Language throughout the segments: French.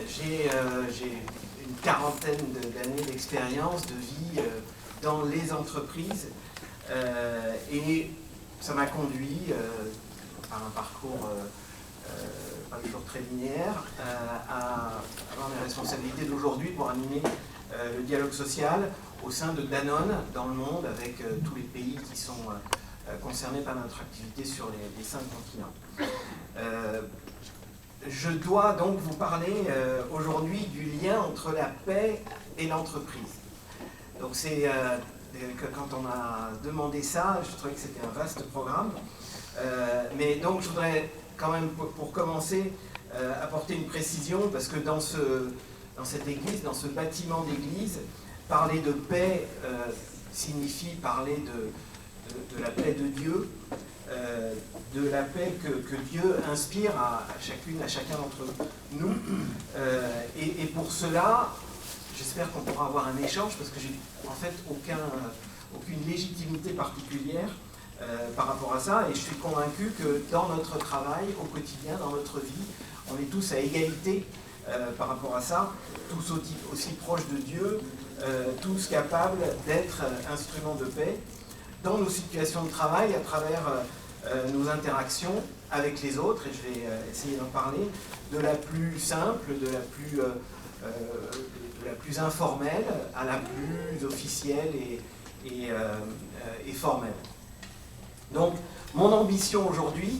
j'ai une quarantaine d'années d'expérience, de vie dans les entreprises, et ça m'a conduit par un parcours pas toujours très linéaire à avoir mes responsabilités d'aujourd'hui pour animer le dialogue social au sein de Danone dans le monde, avec tous les pays qui sont concernés par notre activité sur les 5 continents. Je dois donc vous parler aujourd'hui du lien entre la paix et l'entreprise. Donc c'est que quand on m'a demandé ça, je trouvais que c'était un vaste programme. Mais donc je voudrais quand même, pour commencer, apporter une précision, parce que dans cette église, dans ce bâtiment d'église, parler de paix signifie parler de la paix de Dieu, de la paix que Dieu inspire à chacune, à chacun d'entre nous. Et pour cela, j'espère qu'on pourra avoir un échange, parce que j'ai en fait aucune légitimité particulière par rapport à ça, et je suis convaincu que dans notre travail, au quotidien, dans notre vie, on est tous à égalité par rapport à ça, tous aussi proches de Dieu, tous capables d'être instruments de paix dans nos situations de travail, à travers nos interactions avec les autres, et je vais essayer d'en parler, de la plus simple, de la plus informelle à la plus officielle et formelle. Donc, mon ambition aujourd'hui,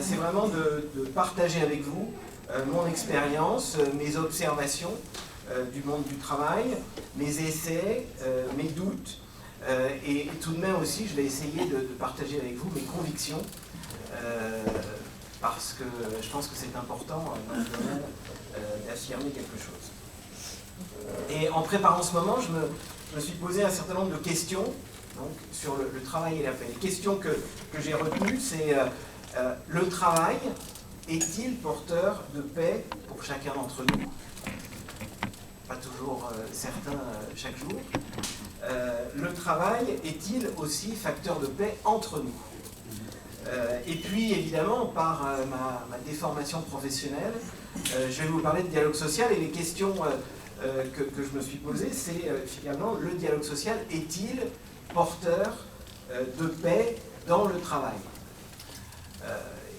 c'est vraiment de partager avec vous mon expérience, mes observations du monde du travail, mes essais, mes doutes, et tout de même aussi, je vais essayer de partager avec vous mes convictions, parce que je pense que c'est important dans ce domaine d'affirmer quelque chose. Et en préparant ce moment, je me suis posé un certain nombre de questions donc, sur le travail et la paix. Les questions que j'ai retenues, c'est le travail est-il porteur de paix pour chacun d'entre nous? Pas toujours certain chaque jour. Le travail est-il aussi facteur de paix entre nous? Et puis, évidemment, par ma déformation professionnelle, je vais vous parler de dialogue social, et les questions que je me suis posées, c'est finalement, le dialogue social est-il porteur de paix dans le travail?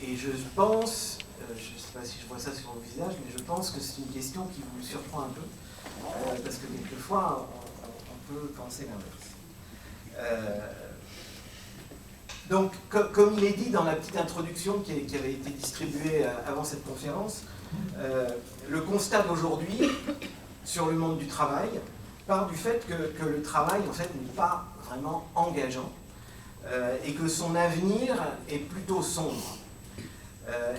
Et je pense, je ne sais pas si je vois ça sur vos visages, mais je pense que c'est une question qui vous surprend un peu, parce que quelquefois, on peut penser l'inverse. Donc, comme il est dit dans la petite introduction qui avait été distribuée avant cette conférence, le constat d'aujourd'hui sur le monde du travail part du fait que le travail, en fait, n'est pas vraiment engageant, et que son avenir est plutôt sombre.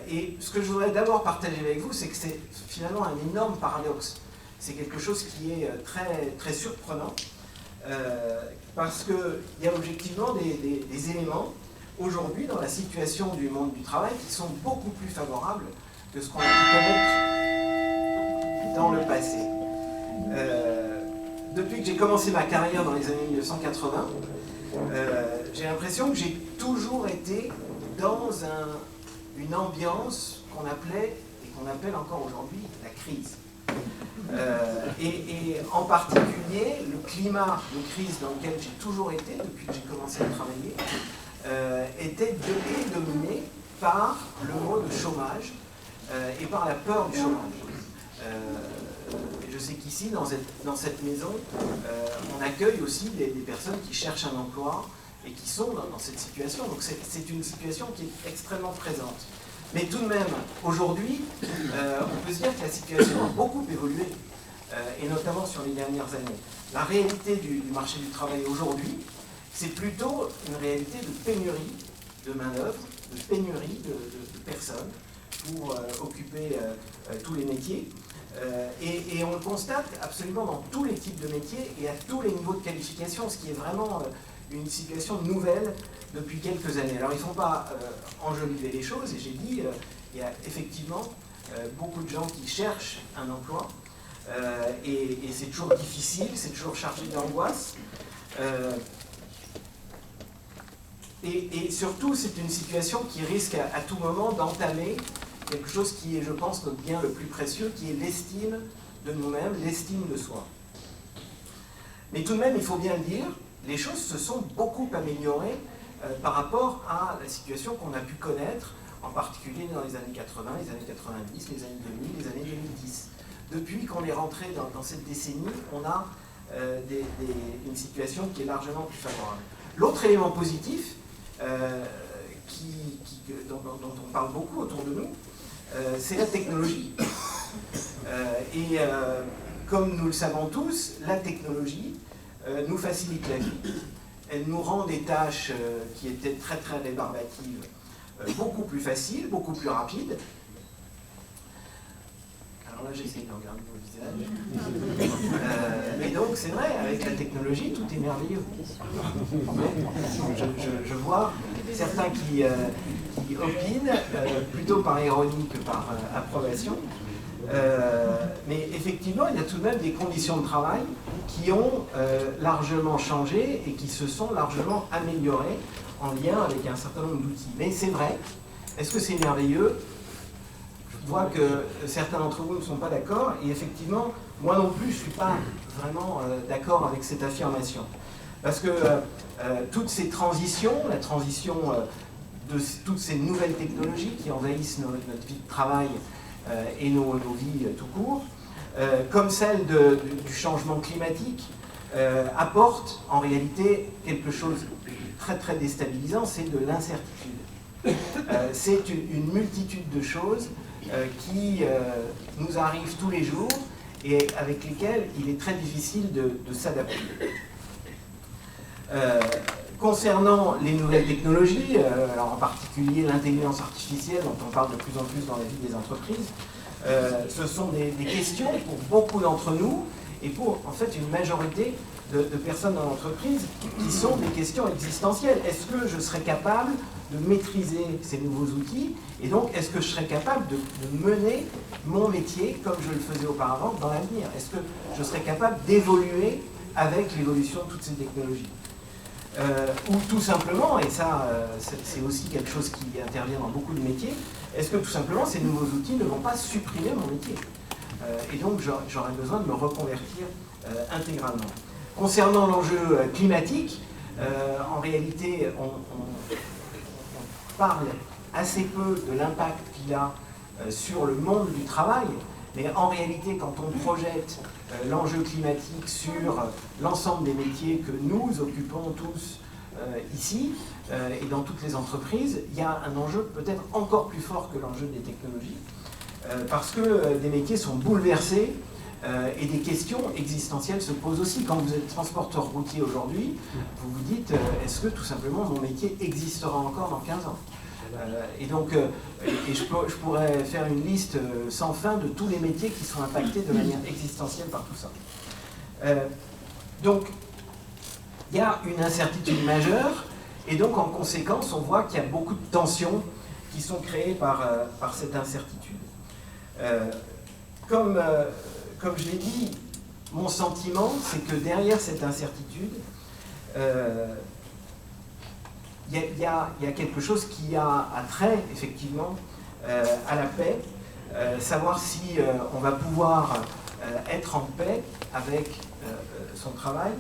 Et ce que je voudrais d'abord partager avec vous, c'est que c'est finalement un énorme paradoxe. C'est quelque chose qui est très, très surprenant, parce qu'il y a objectivement des éléments aujourd'hui dans la situation du monde du travail qui sont beaucoup plus favorables que ce qu'on a pu connaître dans le passé. Depuis que j'ai commencé ma carrière dans les années 1980, j'ai l'impression que j'ai toujours été dans une ambiance qu'on appelait, et qu'on appelle encore aujourd'hui, la crise. Et en particulier, le climat de crise dans lequel j'ai toujours été, depuis que j'ai commencé à travailler, était dominé par le mot de chômage et par la peur du chômage. Je sais qu'ici, dans cette maison, on accueille aussi des personnes qui cherchent un emploi et qui sont dans cette situation. Donc c'est une situation qui est extrêmement présente. Mais tout de même, aujourd'hui, on peut se dire que la situation a beaucoup évolué, et notamment sur les dernières années. La réalité du marché du travail aujourd'hui, c'est plutôt une réalité de pénurie de main-d'œuvre, de pénurie de personnes pour occuper tous les métiers. Et on le constate absolument dans tous les types de métiers et à tous les niveaux de qualification, ce qui est vraiment une situation nouvelle depuis quelques années. Alors il ne faut pas enjoliver les choses, et j'ai dit, il y a effectivement beaucoup de gens qui cherchent un emploi, et c'est toujours difficile, c'est toujours chargé d'angoisse. Et surtout, c'est une situation qui risque à tout moment d'entamer quelque chose qui est, je pense, notre bien le plus précieux, qui est l'estime de nous-mêmes, l'estime de soi. Mais tout de même, il faut bien le dire, les choses se sont beaucoup améliorées par rapport à la situation qu'on a pu connaître, en particulier dans les années 80, les années 90, les années 2000, les années 2010. Depuis qu'on est rentré dans cette décennie, on a une situation qui est largement plus favorable. L'autre élément positif, dont on parle beaucoup autour de nous, c'est la technologie. Comme nous le savons tous, la technologie nous facilite la vie. Elle nous rend des tâches qui étaient très très rébarbatives beaucoup plus faciles, beaucoup plus rapides. Alors là, j'essaie de regarder vos visages. Et donc, c'est vrai, avec la technologie, tout est merveilleux. Je vois certains qui opinent, plutôt par ironie que par approbation. Mais effectivement, il y a tout de même des conditions de travail qui ont largement changé et qui se sont largement améliorées en lien avec un certain nombre d'outils. Mais c'est vrai, est-ce que c'est merveilleux? Je vois que certains d'entre vous ne sont pas d'accord, et effectivement, moi non plus, je ne suis pas vraiment d'accord avec cette affirmation. Parce que toutes ces transitions, la transition de toutes ces nouvelles technologies qui envahissent notre vie de travail et nos vies tout court, comme celle du changement climatique, apportent en réalité quelque chose de très très déstabilisant, c'est de l'incertitude. C'est une multitude de choses qui nous arrivent tous les jours et avec lesquelles il est très difficile de s'adapter. Concernant les nouvelles technologies, alors en particulier l'intelligence artificielle dont on parle de plus en plus dans la vie des entreprises, ce sont des questions pour beaucoup d'entre nous et pour en fait une majorité de personnes dans l'entreprise qui sont des questions existentielles. Est-ce que je serais capable de maîtriser ces nouveaux outils et donc est-ce que je serais capable de mener mon métier comme je le faisais auparavant dans l'avenir? Est-ce que je serais capable d'évoluer avec l'évolution de toutes ces technologies? Ou tout simplement, et ça c'est aussi quelque chose qui intervient dans beaucoup de métiers, est-ce que tout simplement ces nouveaux outils ne vont pas supprimer mon métier? Et donc j'aurais besoin de me reconvertir intégralement. Concernant l'enjeu climatique, en réalité on parle assez peu de l'impact qu'il a sur le monde du travail, mais en réalité quand on projette l'enjeu climatique sur l'ensemble des métiers que nous occupons tous ici et dans toutes les entreprises, il y a un enjeu peut-être encore plus fort que l'enjeu des technologies, parce que des métiers sont bouleversés et des questions existentielles se posent aussi. Quand vous êtes transporteur routier aujourd'hui, vous vous dites, est-ce que tout simplement mon métier existera encore dans 15 ans? Et donc, je pourrais faire une liste sans fin de tous les métiers qui sont impactés de manière existentielle par tout ça. Donc, il y a une incertitude majeure, et donc en conséquence, on voit qu'il y a beaucoup de tensions qui sont créées par cette incertitude. Comme je l'ai dit, mon sentiment, c'est que derrière cette incertitude, il y a quelque chose qui a trait, effectivement, à la paix, savoir si on va pouvoir être en paix avec son travail,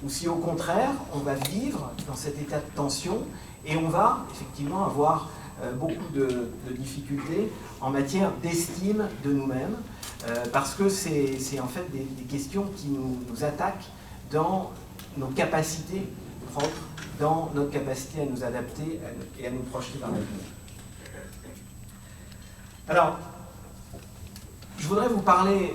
ou si au contraire, on va vivre dans cet état de tension, et on va effectivement avoir beaucoup de difficultés en matière d'estime de nous-mêmes, parce que c'est en fait des questions qui nous attaquent dans nos capacités propres, dans notre capacité à nous adapter et à nous projeter dans l'avenir. Alors, je voudrais vous parler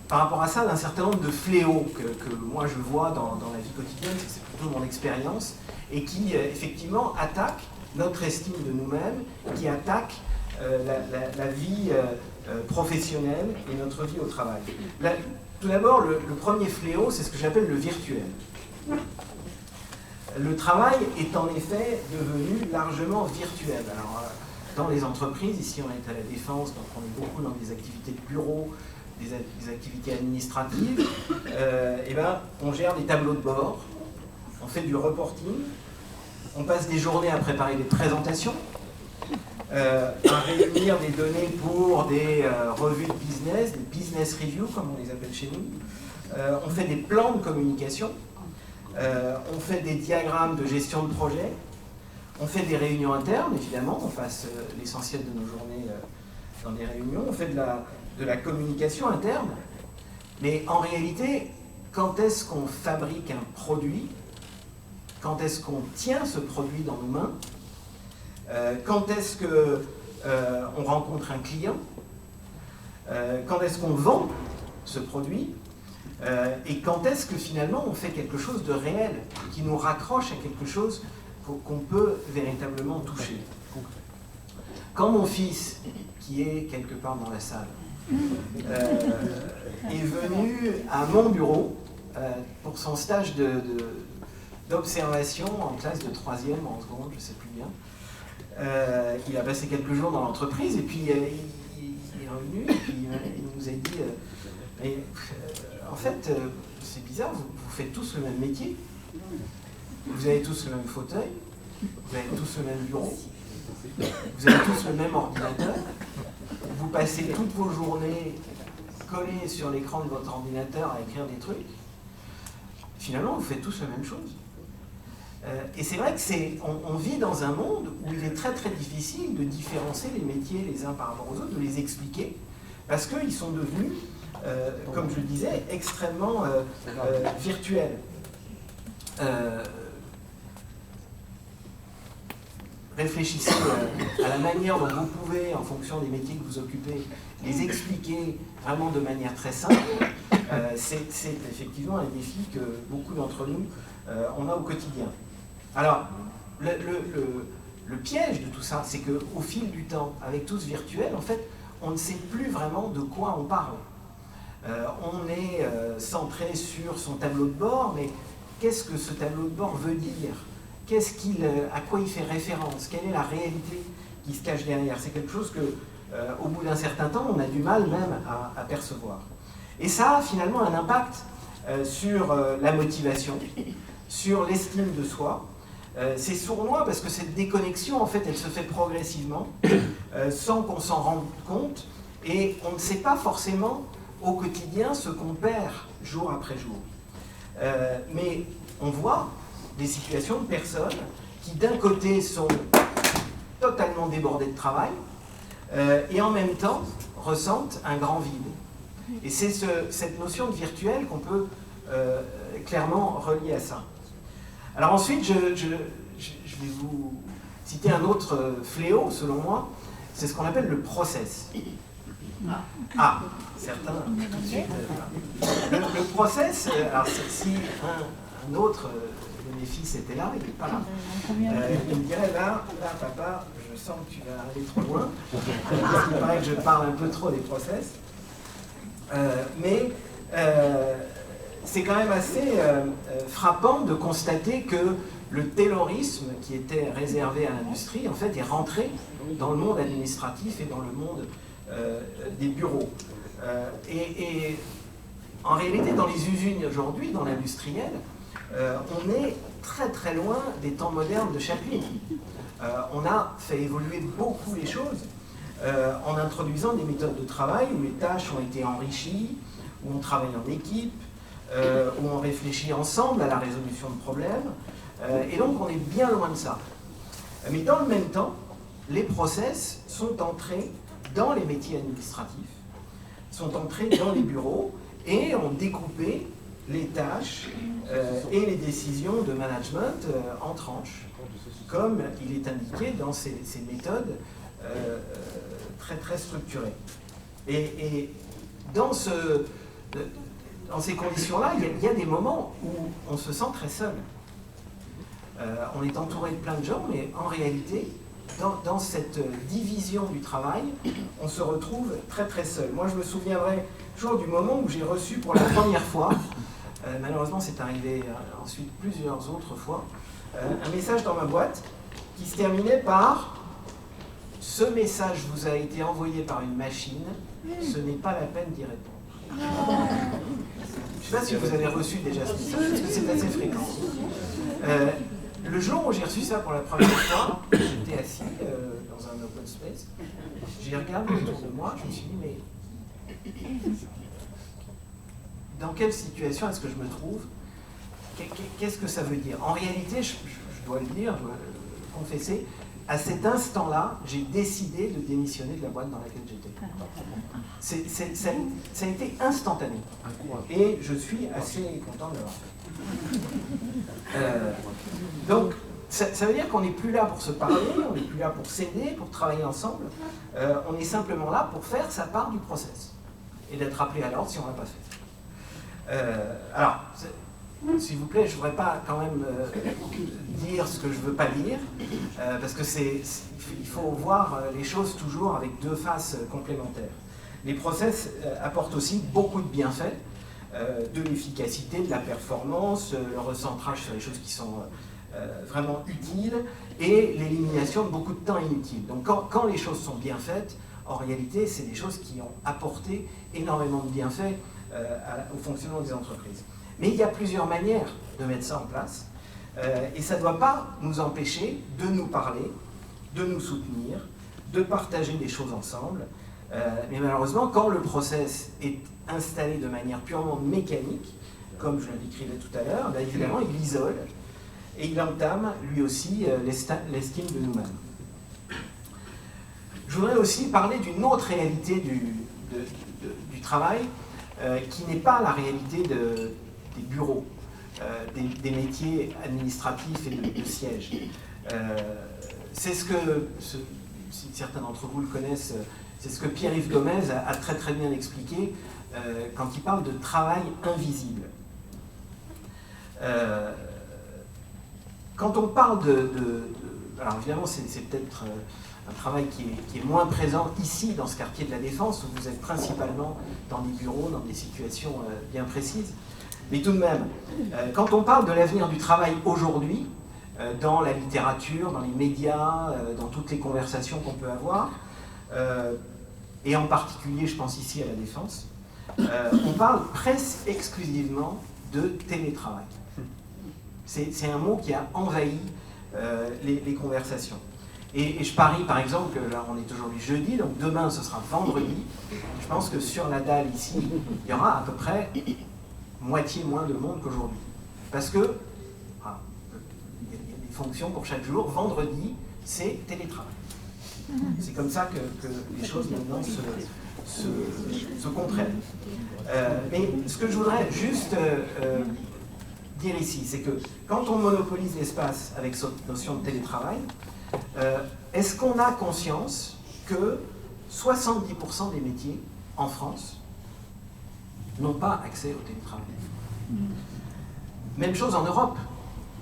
par rapport à ça d'un certain nombre de fléaux que moi je vois dans la vie quotidienne, c'est plutôt mon expérience, et qui effectivement attaquent notre estime de nous-mêmes, qui attaquent la vie professionnelle et notre vie au travail. Tout d'abord, le premier fléau, c'est ce que j'appelle le virtuel. Le travail est en effet devenu largement virtuel. Alors, dans les entreprises, ici on est à la Défense, donc on est beaucoup dans des activités de bureau, des activités administratives, et ben, on gère des tableaux de bord, on fait du reporting, on passe des journées à préparer des présentations, à réunir des données pour des revues de business, des business reviews comme on les appelle chez nous. On fait des plans de communication, on fait des diagrammes de gestion de projet, on fait des réunions internes, évidemment, on passe l'essentiel de nos journées dans des réunions, on fait de la communication interne, mais en réalité, quand est-ce qu'on fabrique un produit? Quand est-ce qu'on tient ce produit dans nos mains? Quand est-ce qu'on rencontre un client? Quand est-ce qu'on vend ce produit? Et quand est-ce que finalement on fait quelque chose de réel, qui nous raccroche à quelque chose qu'on peut véritablement toucher? Quand mon fils, qui est quelque part dans la salle, est venu à mon bureau pour son stage d'observation en classe de 3e, en seconde, je ne sais plus bien. Il a passé quelques jours dans l'entreprise et puis il est revenu et puis il nous a dit en fait, c'est bizarre, vous faites tous le même métier, vous avez tous le même fauteuil, vous avez tous le même bureau, vous avez tous le même ordinateur, vous passez toutes vos journées collés sur l'écran de votre ordinateur à écrire des trucs. Finalement, vous faites tous la même chose. Et c'est vrai qu'on vit dans un monde où il est très très difficile de différencier les métiers les uns par rapport aux autres, de les expliquer, parce qu'ils sont devenus, comme je le disais, extrêmement virtuels. Réfléchissez à la manière dont vous pouvez, en fonction des métiers que vous occupez, les expliquer vraiment de manière très simple. C'est effectivement un défi que beaucoup d'entre nous on a au quotidien. Alors, le piège de tout ça, c'est qu'au fil du temps, avec tout ce virtuel, en fait, on ne sait plus vraiment de quoi on parle. On est centré sur son tableau de bord, mais qu'est-ce que ce tableau de bord veut dire? À quoi il fait référence? Quelle est la réalité qui se cache derrière? C'est quelque chose que, au bout d'un certain temps, on a du mal même à percevoir. Et ça a finalement un impact sur la motivation, sur l'estime de soi. C'est sournois parce que cette déconnexion, en fait, elle se fait progressivement, sans qu'on s'en rende compte, et on ne sait pas forcément au quotidien ce qu'on perd jour après jour. Mais on voit des situations de personnes qui d'un côté sont totalement débordées de travail et en même temps ressentent un grand vide. Et c'est cette notion de virtuel qu'on peut clairement relier à ça. Alors ensuite, je vais vous citer un autre fléau, selon moi, c'est ce qu'on appelle le process. Ah, certains, tout de suite. Le process, alors si un autre de mes fils était là, il n'est pas là, il me dirait, là, papa, je sens que tu vas aller trop loin, parce qu'il paraît que je parle un peu trop des process, mais c'est quand même assez frappant de constater que le taylorisme qui était réservé à l'industrie, en fait, est rentré dans le monde administratif et dans le monde des bureaux. Et en réalité, dans les usines aujourd'hui, dans l'industriel, on est très très loin des temps modernes de Chaplin. On a fait évoluer beaucoup les choses en introduisant des méthodes de travail où les tâches ont été enrichies, où on travaille en équipe, où on réfléchit ensemble à la résolution de problèmes. Et donc on est bien loin de ça. Mais dans le même temps, les process sont entrés dans les métiers administratifs, sont entrés dans les bureaux et ont découpé les tâches et les décisions de management en tranches, comme il est indiqué dans ces méthodes très très structurées. Et dans ces conditions-là, il y a des moments où on se sent très seul. On est entouré de plein de gens, mais en réalité, dans cette division du travail, on se retrouve très très seul. Moi, je me souviendrai toujours du moment où j'ai reçu pour la première fois, malheureusement c'est arrivé ensuite plusieurs autres fois, un message dans ma boîte qui se terminait par « Ce message vous a été envoyé par une machine, ce n'est pas la peine d'y répondre. » Je ne sais pas si vous avez reçu déjà ce message, parce que c'est assez fréquent. le jour où j'ai reçu ça pour la première fois, j'étais assis dans un open space, j'ai regardé autour de moi, je me suis dit, mais dans quelle situation est-ce que je me trouve? Qu'est-ce que ça veut dire? En réalité, je dois le dire, je dois le confesser, à cet instant-là, j'ai décidé de démissionner de la boîte dans laquelle j'étais. Ça a été instantané. Et je suis assez content de l'avoir fait. Donc, ça veut dire qu'on n'est plus là pour se parler, on n'est plus là pour s'aider, pour travailler ensemble. On est simplement là pour faire sa part du process. Et d'être appelé à l'ordre si on ne l'a pas fait. Alors, s'il vous plaît, je ne voudrais pas quand même dire ce que je ne veux pas dire, parce que il faut voir les choses toujours avec deux faces complémentaires. Les process apportent aussi beaucoup de bienfaits, de l'efficacité, de la performance, le recentrage sur les choses qui sont vraiment utiles, et l'élimination de beaucoup de temps inutile. Donc quand les choses sont bien faites, en réalité, c'est des choses qui ont apporté énormément de bienfaits au fonctionnement des entreprises. Mais il y a plusieurs manières de mettre ça en place, et ça ne doit pas nous empêcher de nous parler, de nous soutenir, de partager des choses ensemble. Mais malheureusement, quand le process est installé de manière purement mécanique, comme je le décrivais tout à l'heure, ben évidemment, il isole et il entame lui aussi l'estime de nous-mêmes. Je voudrais aussi parler d'une autre réalité du travail qui n'est pas la réalité des bureaux, des métiers administratifs et de siège. C'est ce que, si certains d'entre vous le connaissent, c'est ce que Pierre-Yves Gomez a très très bien expliqué quand il parle de travail invisible. Quand on parle alors évidemment c'est peut-être un travail qui est moins présent ici dans ce quartier de la Défense, où vous êtes principalement dans des bureaux, dans des situations bien précises. Mais tout de même, quand on parle de l'avenir du travail aujourd'hui, dans la littérature, dans les médias, dans toutes les conversations qu'on peut avoir, et en particulier, je pense ici à la Défense, on parle presque exclusivement de télétravail. C'est un mot qui a envahi les conversations. Et je parie, par exemple, que là on est aujourd'hui jeudi, donc demain ce sera vendredi. Je pense que sur la dalle ici, il y aura à peu près moitié moins de monde qu'aujourd'hui. Parce que, il y a des fonctions pour chaque jour, vendredi, c'est télétravail. C'est comme ça que les choses maintenant se comprennent. Mais ce que je voudrais juste dire ici, c'est que quand on monopolise l'espace avec cette notion de télétravail, est-ce qu'on a conscience que 70% des métiers en France n'ont pas accès au télétravail? Même chose en Europe.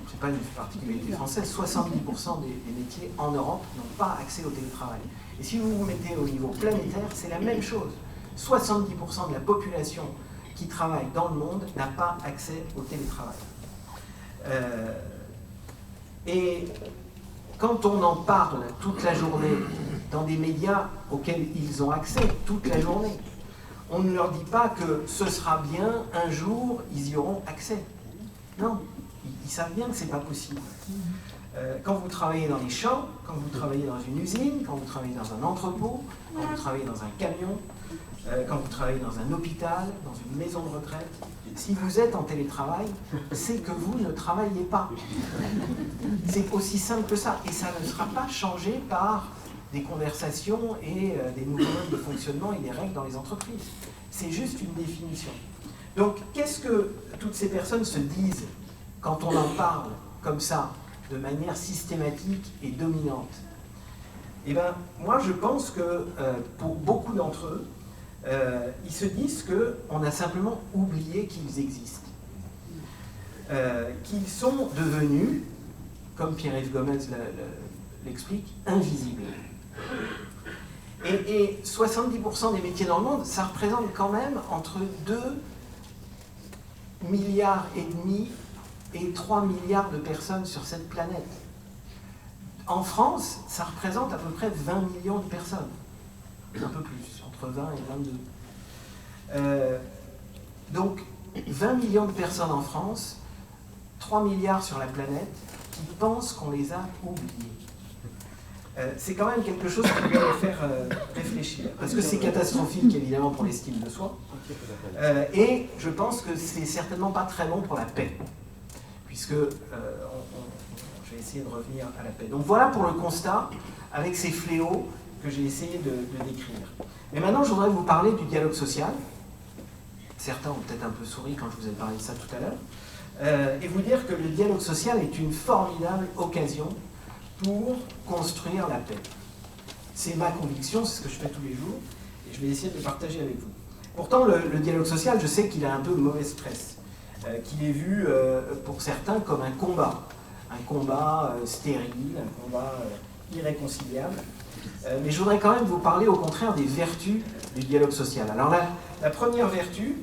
Ce n'est pas une particularité française, 70% des métiers en Europe n'ont pas accès au télétravail. Et si vous vous mettez au niveau planétaire, c'est la même chose. 70% de la population qui travaille dans le monde n'a pas accès au télétravail. Et quand on en parle toute la journée dans des médias auxquels ils ont accès toute la journée, on ne leur dit pas que ce sera bien, un jour, ils y auront accès. Non, ils savent bien que ce n'est pas possible. Quand vous travaillez dans les champs, quand vous travaillez dans une usine, quand vous travaillez dans un entrepôt, quand vous travaillez dans un camion, quand vous travaillez dans un hôpital, dans une maison de retraite, si vous êtes en télétravail, c'est que vous ne travaillez pas. C'est aussi simple que ça. Et ça ne sera pas changé par des conversations et des nouveaux modes de fonctionnement et des règles dans les entreprises. C'est juste une définition. Donc, qu'est-ce que toutes ces personnes se disent quand on en parle comme ça, de manière systématique et dominante? Eh bien, moi, je pense que pour beaucoup d'entre eux, ils se disent qu'on a simplement oublié qu'ils existent. Qu'ils sont devenus, comme Pierre-Yves Gomez l'explique, invisibles. Et 70% des métiers dans le monde, ça représente quand même entre 2,5 milliards et 3 milliards de personnes sur cette planète. En France, ça représente à peu près 20 millions de personnes. Un peu plus, entre 20 et 22. Donc, 20 millions de personnes en France, 3 milliards sur la planète, qui pensent qu'on les a oubliés. C'est quand même quelque chose qui doit les faire réfléchir, parce que c'est catastrophique évidemment pour l'estime de soi, et je pense que c'est certainement pas très bon pour la paix, puisque je vais essayer de revenir à la paix. Donc voilà pour le constat, avec ces fléaux que j'ai essayé de décrire. Mais maintenant je voudrais vous parler du dialogue social. Certains ont peut-être un peu souri quand je vous ai parlé de ça tout à l'heure, et vous dire que le dialogue social est une formidable occasion pour construire la paix. C'est ma conviction, c'est ce que je fais tous les jours, et je vais essayer de le partager avec vous. Pourtant, le dialogue social, je sais qu'il a un peu mauvaise presse, qu'il est vu pour certains comme un combat stérile, un combat irréconciliable. Mais je voudrais quand même vous parler au contraire des vertus du dialogue social. Alors la première vertu,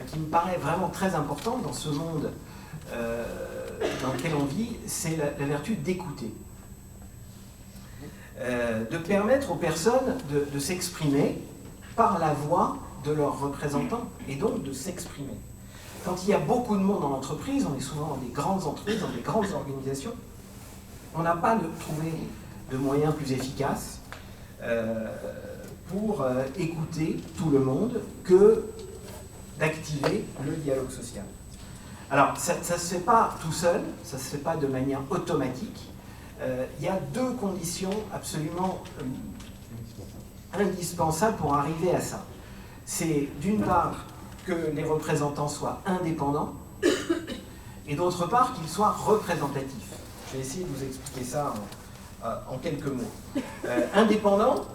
qui me paraît vraiment très importante dans ce monde dans lequel on vit, c'est la vertu d'écouter. De permettre aux personnes de s'exprimer par la voix de leurs représentants, et donc de s'exprimer. Quand il y a beaucoup de monde dans l'entreprise, on est souvent dans des grandes entreprises, dans des grandes organisations, on n'a pas trouvé de moyens plus efficaces pour écouter tout le monde que d'activer le dialogue social. Alors, ça ne se fait pas tout seul, ça ne se fait pas de manière automatique. Il y a deux conditions absolument indispensables pour arriver à ça. C'est d'une part que les représentants soient indépendants et d'autre part qu'ils soient représentatifs. Je vais essayer de vous expliquer ça en quelques mots. Indépendants,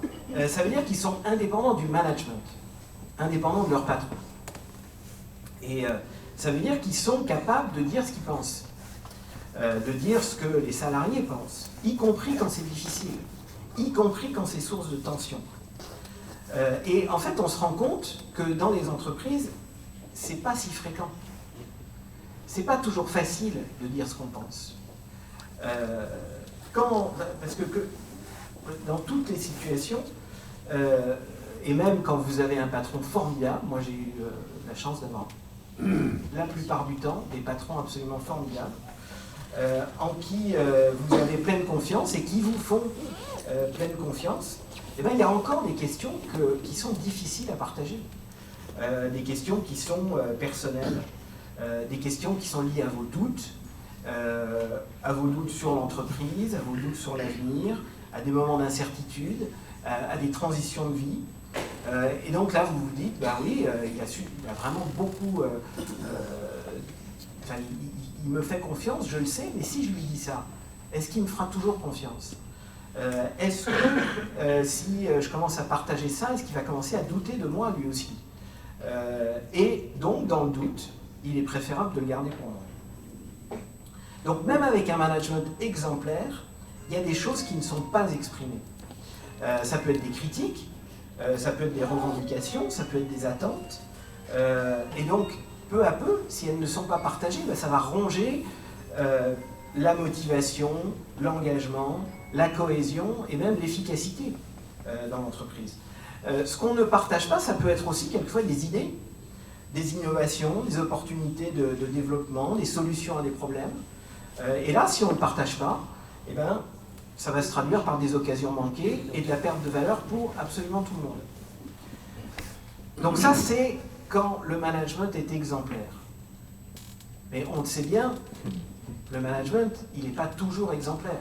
ça veut dire qu'ils sont indépendants du management, indépendants de leur patron. Et ça veut dire qu'ils sont capables de dire ce qu'ils pensent, de dire ce que les salariés pensent, y compris quand c'est difficile, y compris quand c'est source de tension. Et en fait, on se rend compte que dans les entreprises, c'est pas si fréquent. C'est pas toujours facile de dire ce qu'on pense. Parce que dans toutes les situations, et même quand vous avez un patron formidable, moi j'ai eu la chance d'avoir la plupart du temps des patrons absolument formidables, en qui vous avez pleine confiance et qui vous font pleine confiance, et bien il y a encore des questions qui sont difficiles à partager. Des questions qui sont personnelles, des questions qui sont liées à vos doutes sur l'entreprise, à vos doutes sur l'avenir, à des moments d'incertitude, à des transitions de vie. Et donc là, vous vous dites, bah oui, il y a vraiment beaucoup... il me fait confiance, je le sais, mais si je lui dis ça, est-ce qu'il me fera toujours confiance? Est-ce que si je commence à partager ça, est-ce qu'il va commencer à douter de moi lui aussi? Et donc, dans le doute, il est préférable de le garder pour moi. Donc, même avec un management exemplaire, il y a des choses qui ne sont pas exprimées. Ça peut être des critiques, ça peut être des revendications, ça peut être des attentes. Et donc, peu à peu, si elles ne sont pas partagées, ben, ça va ronger la motivation, l'engagement, la cohésion et même l'efficacité dans l'entreprise. Ce qu'on ne partage pas, ça peut être aussi quelquefois des idées, des innovations, des opportunités de développement, des solutions à des problèmes. Et là, si on ne partage pas, eh ben, ça va se traduire par des occasions manquées et de la perte de valeur pour absolument tout le monde. Donc ça, c'est quand le management est exemplaire. Mais on le sait bien, le management, il n'est pas toujours exemplaire.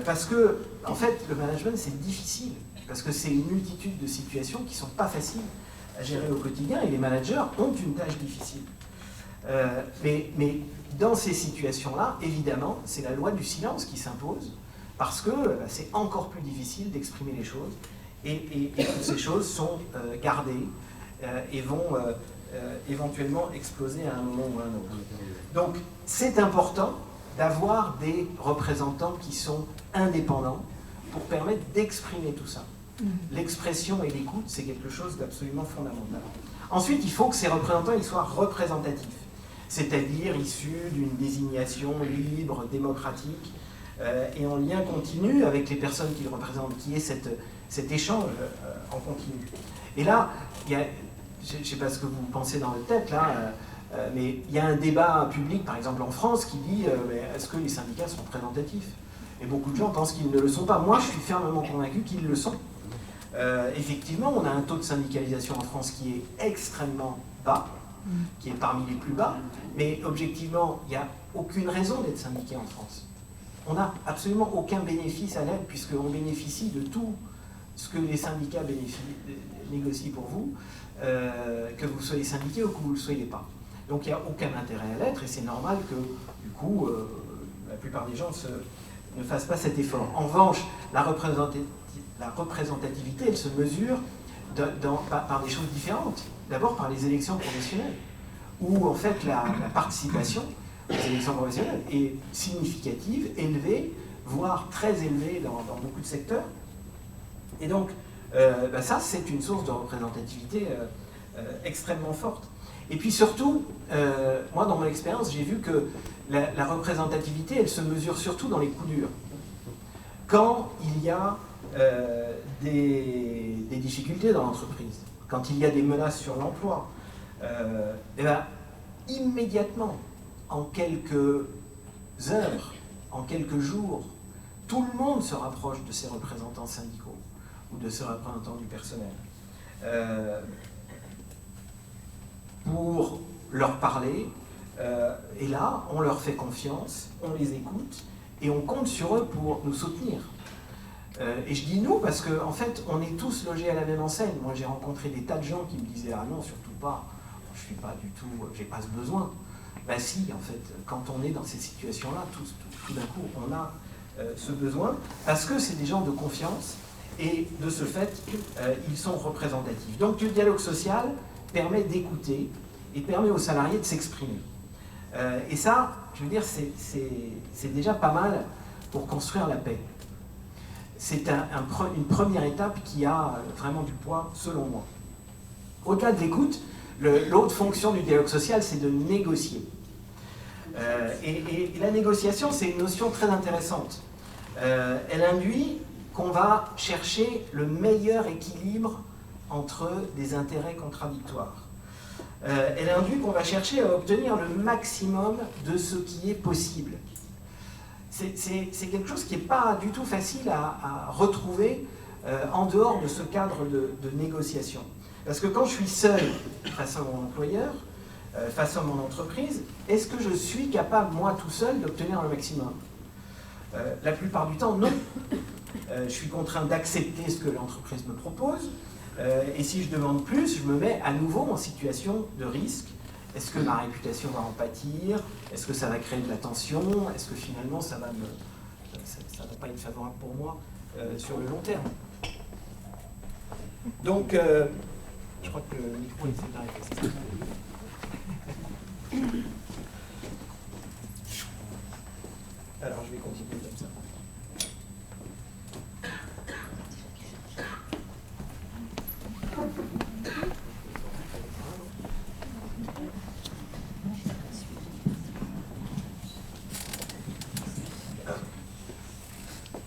Parce que, en fait, le management, c'est difficile. Parce que c'est une multitude de situations qui ne sont pas faciles à gérer au quotidien et les managers ont une tâche difficile. Mais dans ces situations-là, évidemment, c'est la loi du silence qui s'impose parce que c'est encore plus difficile d'exprimer les choses et toutes ces choses sont gardées et vont éventuellement exploser à un moment ou à un autre. Donc, c'est important d'avoir des représentants qui sont indépendants pour permettre d'exprimer tout ça. L'expression et l'écoute, c'est quelque chose d'absolument fondamental. Ensuite, il faut que ces représentants ils soient représentatifs, c'est-à-dire issus d'une désignation libre, démocratique, et en lien continu avec les personnes qu'ils représentent, qui est cet échange en continu. Et là, je ne sais pas ce que vous pensez dans votre tête, là, Mais il y a un débat public, par exemple en France, qui dit est-ce que les syndicats sont représentatifs? Et beaucoup de gens pensent qu'ils ne le sont pas. Moi, je suis fermement convaincu qu'ils le sont. Effectivement, on a un taux de syndicalisation en France qui est extrêmement bas, qui est parmi les plus bas, mais objectivement, il n'y a aucune raison d'être syndiqué en France. On n'a absolument aucun bénéfice à l'aide, puisqu'on bénéficie de tout ce que les syndicats négocient pour vous, que vous soyez syndiqué ou que vous ne le soyez pas. Donc il n'y a aucun intérêt à l'être, et c'est normal que, du coup, la plupart des gens ne fassent pas cet effort. En revanche, la représentativité, elle se mesure par des choses différentes. D'abord par les élections professionnelles, où en fait la participation aux élections professionnelles est significative, élevée, voire très élevée dans beaucoup de secteurs. Et donc, ça, c'est une source de représentativité extrêmement forte. Et puis surtout, moi, dans mon expérience, j'ai vu que la représentativité, elle se mesure surtout dans les coups durs. Quand il y a des difficultés dans l'entreprise, quand il y a des menaces sur l'emploi, immédiatement, en quelques heures, en quelques jours, tout le monde se rapproche de ses représentants syndicaux ou de ses représentants du personnel pour leur parler. Et là, on leur fait confiance, on les écoute et on compte sur eux pour nous soutenir. Et je dis nous parce qu'en fait, on est tous logés à la même enseigne. Moi, j'ai rencontré des tas de gens qui me disaient « Ah non, surtout pas, je suis pas du tout, j'ai pas ce besoin ». Ben si, en fait, quand on est dans ces situations-là, tout d'un coup, on a ce besoin, parce que c'est des gens de confiance, et de ce fait, ils sont représentatifs. Donc le dialogue social permet d'écouter, et permet aux salariés de s'exprimer. Et ça, je veux dire, c'est déjà pas mal pour construire la paix. C'est une première étape qui a vraiment du poids, selon moi. Au-delà de l'écoute, l'autre fonction du dialogue social, c'est de négocier. Et la négociation, c'est une notion très intéressante. Elle induit qu'on va chercher le meilleur équilibre entre des intérêts contradictoires. Elle induit qu'on va chercher à obtenir le maximum de ce qui est possible. C'est quelque chose qui n'est pas du tout facile à retrouver en dehors de ce cadre de négociation. Parce que quand je suis seul face à mon employeur, face à mon entreprise, est-ce que je suis capable, moi tout seul, d'obtenir le maximum? La plupart du temps, non. Je suis contraint d'accepter ce que l'entreprise me propose, et si je demande plus, je me mets à nouveau en situation de risque. Est-ce que ma réputation va en pâtir? Est-ce que ça va créer de la tension? Est-ce que finalement ça va pas être favorable pour moi sur le long terme? Donc, je crois que le micro est arrêté. Alors, je vais continuer comme ça.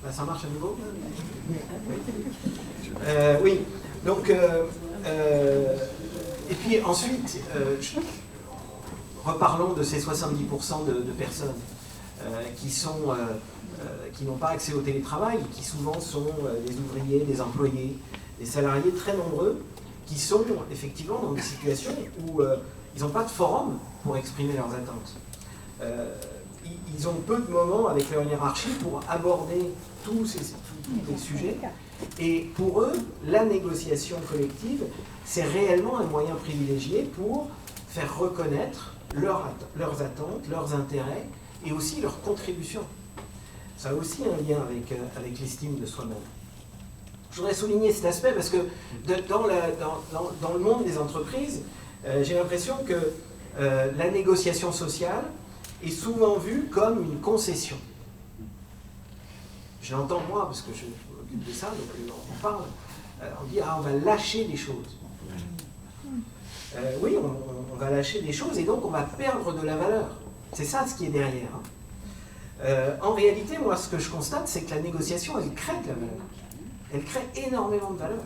Ça marche à nouveau? Oui. Donc, et puis ensuite, reparlons de ces 70% de personnes qui n'ont pas accès au télétravail, qui souvent sont des ouvriers, des employés, des salariés très nombreux, qui sont effectivement dans des situations où ils n'ont pas de forum pour exprimer leurs attentes. Ils ont peu de moments avec leur hiérarchie pour aborder tous les sujets. Et pour eux, la négociation collective, c'est réellement un moyen privilégié pour faire reconnaître leurs attentes, leurs intérêts et aussi leurs contributions. Ça a aussi un lien avec l'estime de soi-même. Je voudrais souligner cet aspect parce que dans le monde des entreprises, j'ai l'impression que la négociation sociale est souvent vue comme une concession. Je l'entends moi, parce que je m'occupe de ça, donc on parle, on dit on va lâcher des choses. Oui, on va lâcher des choses et donc on va perdre de la valeur. C'est ça ce qui est derrière. En réalité, moi, ce que je constate, c'est que la négociation, elle crée de la valeur. Elle crée énormément de valeur.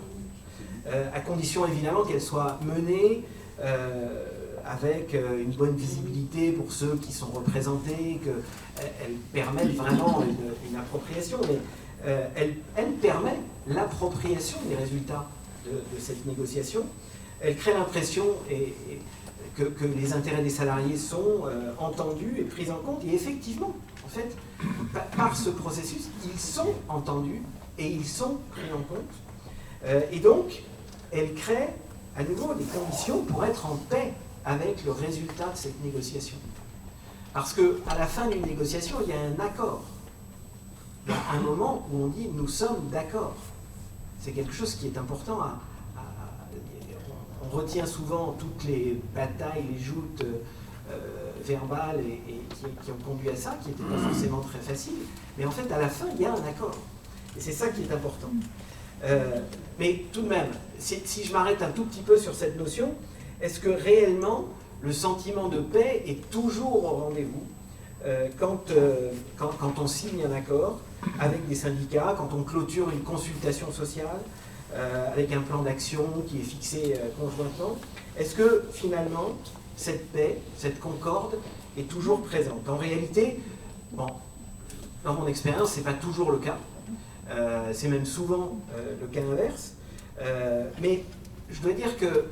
À condition, évidemment, qu'elle soit menée avec une bonne visibilité pour ceux qui sont représentés, qu'elle permette vraiment une appropriation, mais elle permet l'appropriation des résultats de cette négociation. Elle crée l'impression que les intérêts des salariés sont entendus et pris en compte, et effectivement, en fait, par ce processus, ils sont entendus et ils sont pris en compte. Et donc, elle crée à nouveau des conditions pour être en paix avec le résultat de cette négociation. Parce qu'à la fin d'une négociation, il y a un accord. Il y a un moment où on dit « nous sommes d'accord ». C'est quelque chose qui est important on retient souvent toutes les batailles, les joutes verbales et qui ont conduit à ça, qui n'étaient pas forcément très faciles. Mais en fait, à la fin, il y a un accord. Et c'est ça qui est important. Mais tout de même, si je m'arrête un tout petit peu sur cette notion, est-ce que réellement le sentiment de paix est toujours au rendez-vous quand on signe un accord avec des syndicats, quand on clôture une consultation sociale, avec un plan d'action qui est fixé conjointement? Est-ce que finalement cette paix, cette concorde est toujours présente? En réalité, bon, dans mon expérience, ce n'est pas toujours le cas. C'est même souvent le cas inverse. Mais je dois dire que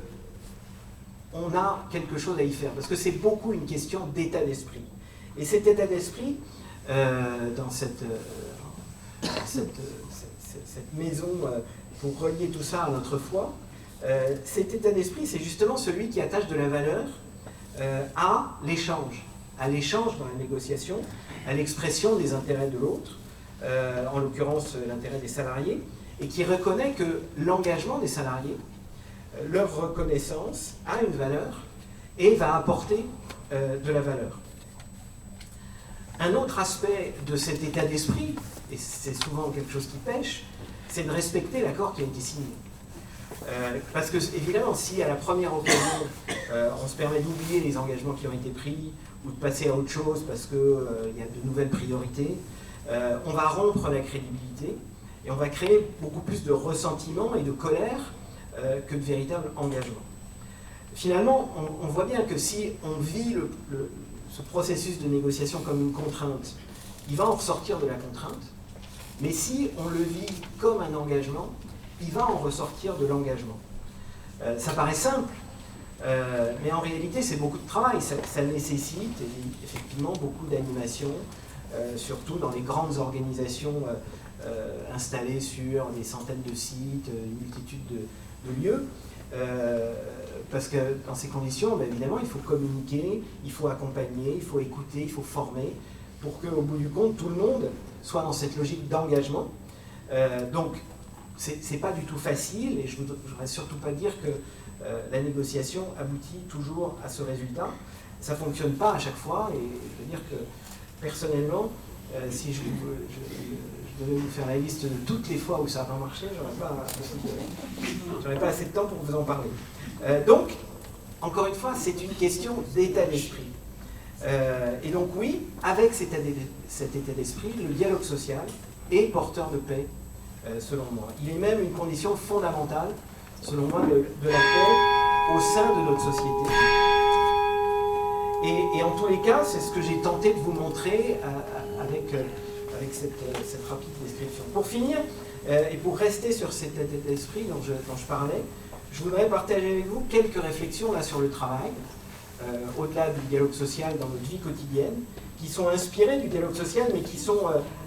on a quelque chose à y faire, parce que c'est beaucoup une question d'état d'esprit. Et cet état d'esprit, dans cette maison, pour relier tout ça à notre foi, cet état d'esprit, c'est justement celui qui attache de la valeur à l'échange dans la négociation, à l'expression des intérêts de l'autre, en l'occurrence l'intérêt des salariés, et qui reconnaît que l'engagement des salariés, leur reconnaissance a une valeur et va apporter de la valeur. Un autre aspect de cet état d'esprit, et c'est souvent quelque chose qui pêche, c'est de respecter l'accord qui a été signé. Parce que, évidemment, si à la première occasion, on se permet d'oublier les engagements qui ont été pris, ou de passer à autre chose parce qu'il y a de nouvelles priorités, on va rompre la crédibilité, et on va créer beaucoup plus de ressentiment et de colère que de véritable engagement. Finalement, on voit bien que si on vit ce processus de négociation comme une contrainte, il va en ressortir de la contrainte, mais si on le vit comme un engagement, il va en ressortir de l'engagement. Ça paraît simple, mais en réalité c'est beaucoup de travail, ça nécessite effectivement beaucoup d'animation, surtout dans les grandes organisations installées sur des centaines de sites, une multitude de lieux. Parce que dans ces conditions, ben évidemment, il faut communiquer, il faut accompagner, il faut écouter, il faut former, pour qu'au bout du compte, tout le monde soit dans cette logique d'engagement. Donc, c'est pas du tout facile, et je ne voudrais surtout pas dire que la négociation aboutit toujours à ce résultat. Ça ne fonctionne pas à chaque fois, et je veux dire que, personnellement, si je devais vous faire la liste de toutes les fois où ça n'a pas marché, j'aurais pas assez de temps pour vous en parler. Donc, encore une fois, c'est une question d'état d'esprit. Et donc oui, avec cet état d'esprit, le dialogue social est porteur de paix, selon moi. Il est même une condition fondamentale, selon moi, de la paix au sein de notre société. Et en tous les cas, c'est ce que j'ai tenté de vous montrer avec cette rapide description. Pour finir, et pour rester sur cet état d'esprit dont je parlais, je voudrais partager avec vous quelques réflexions là sur le travail, au-delà du dialogue social dans notre vie quotidienne, qui sont inspirées du dialogue social, mais qui sont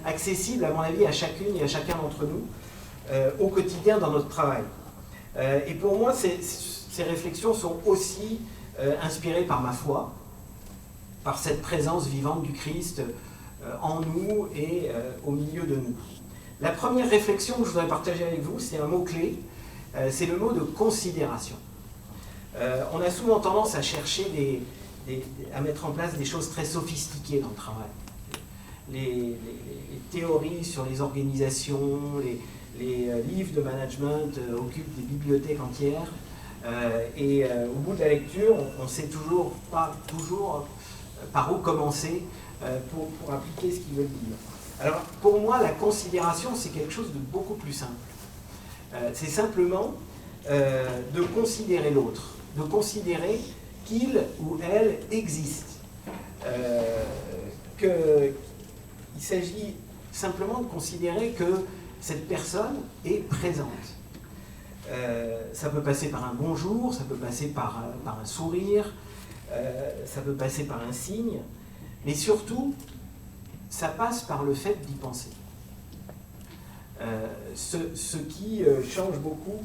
accessibles, à mon avis, à chacune et à chacun d'entre nous, au quotidien dans notre travail. Et pour moi, ces réflexions sont aussi inspirées par ma foi, par cette présence vivante du Christ en nous et au milieu de nous. La première réflexion que je voudrais partager avec vous, c'est un mot-clé, c'est le mot de considération. On a souvent tendance à chercher à mettre en place des choses très sophistiquées dans le travail. Les théories sur les organisations, les livres de management occupent des bibliothèques entières, et au bout de la lecture, on ne sait toujours pas par où commencer pour appliquer ce qu'ils veulent dire. Alors, pour moi, la considération, c'est quelque chose de beaucoup plus simple. C'est simplement de considérer l'autre, de considérer qu'il ou elle existe. Il s'agit simplement de considérer que cette personne est présente. Ça peut passer par un bonjour, ça peut passer par un sourire, ça peut passer par un signe, mais surtout, ça passe par le fait d'y penser. Ce qui change beaucoup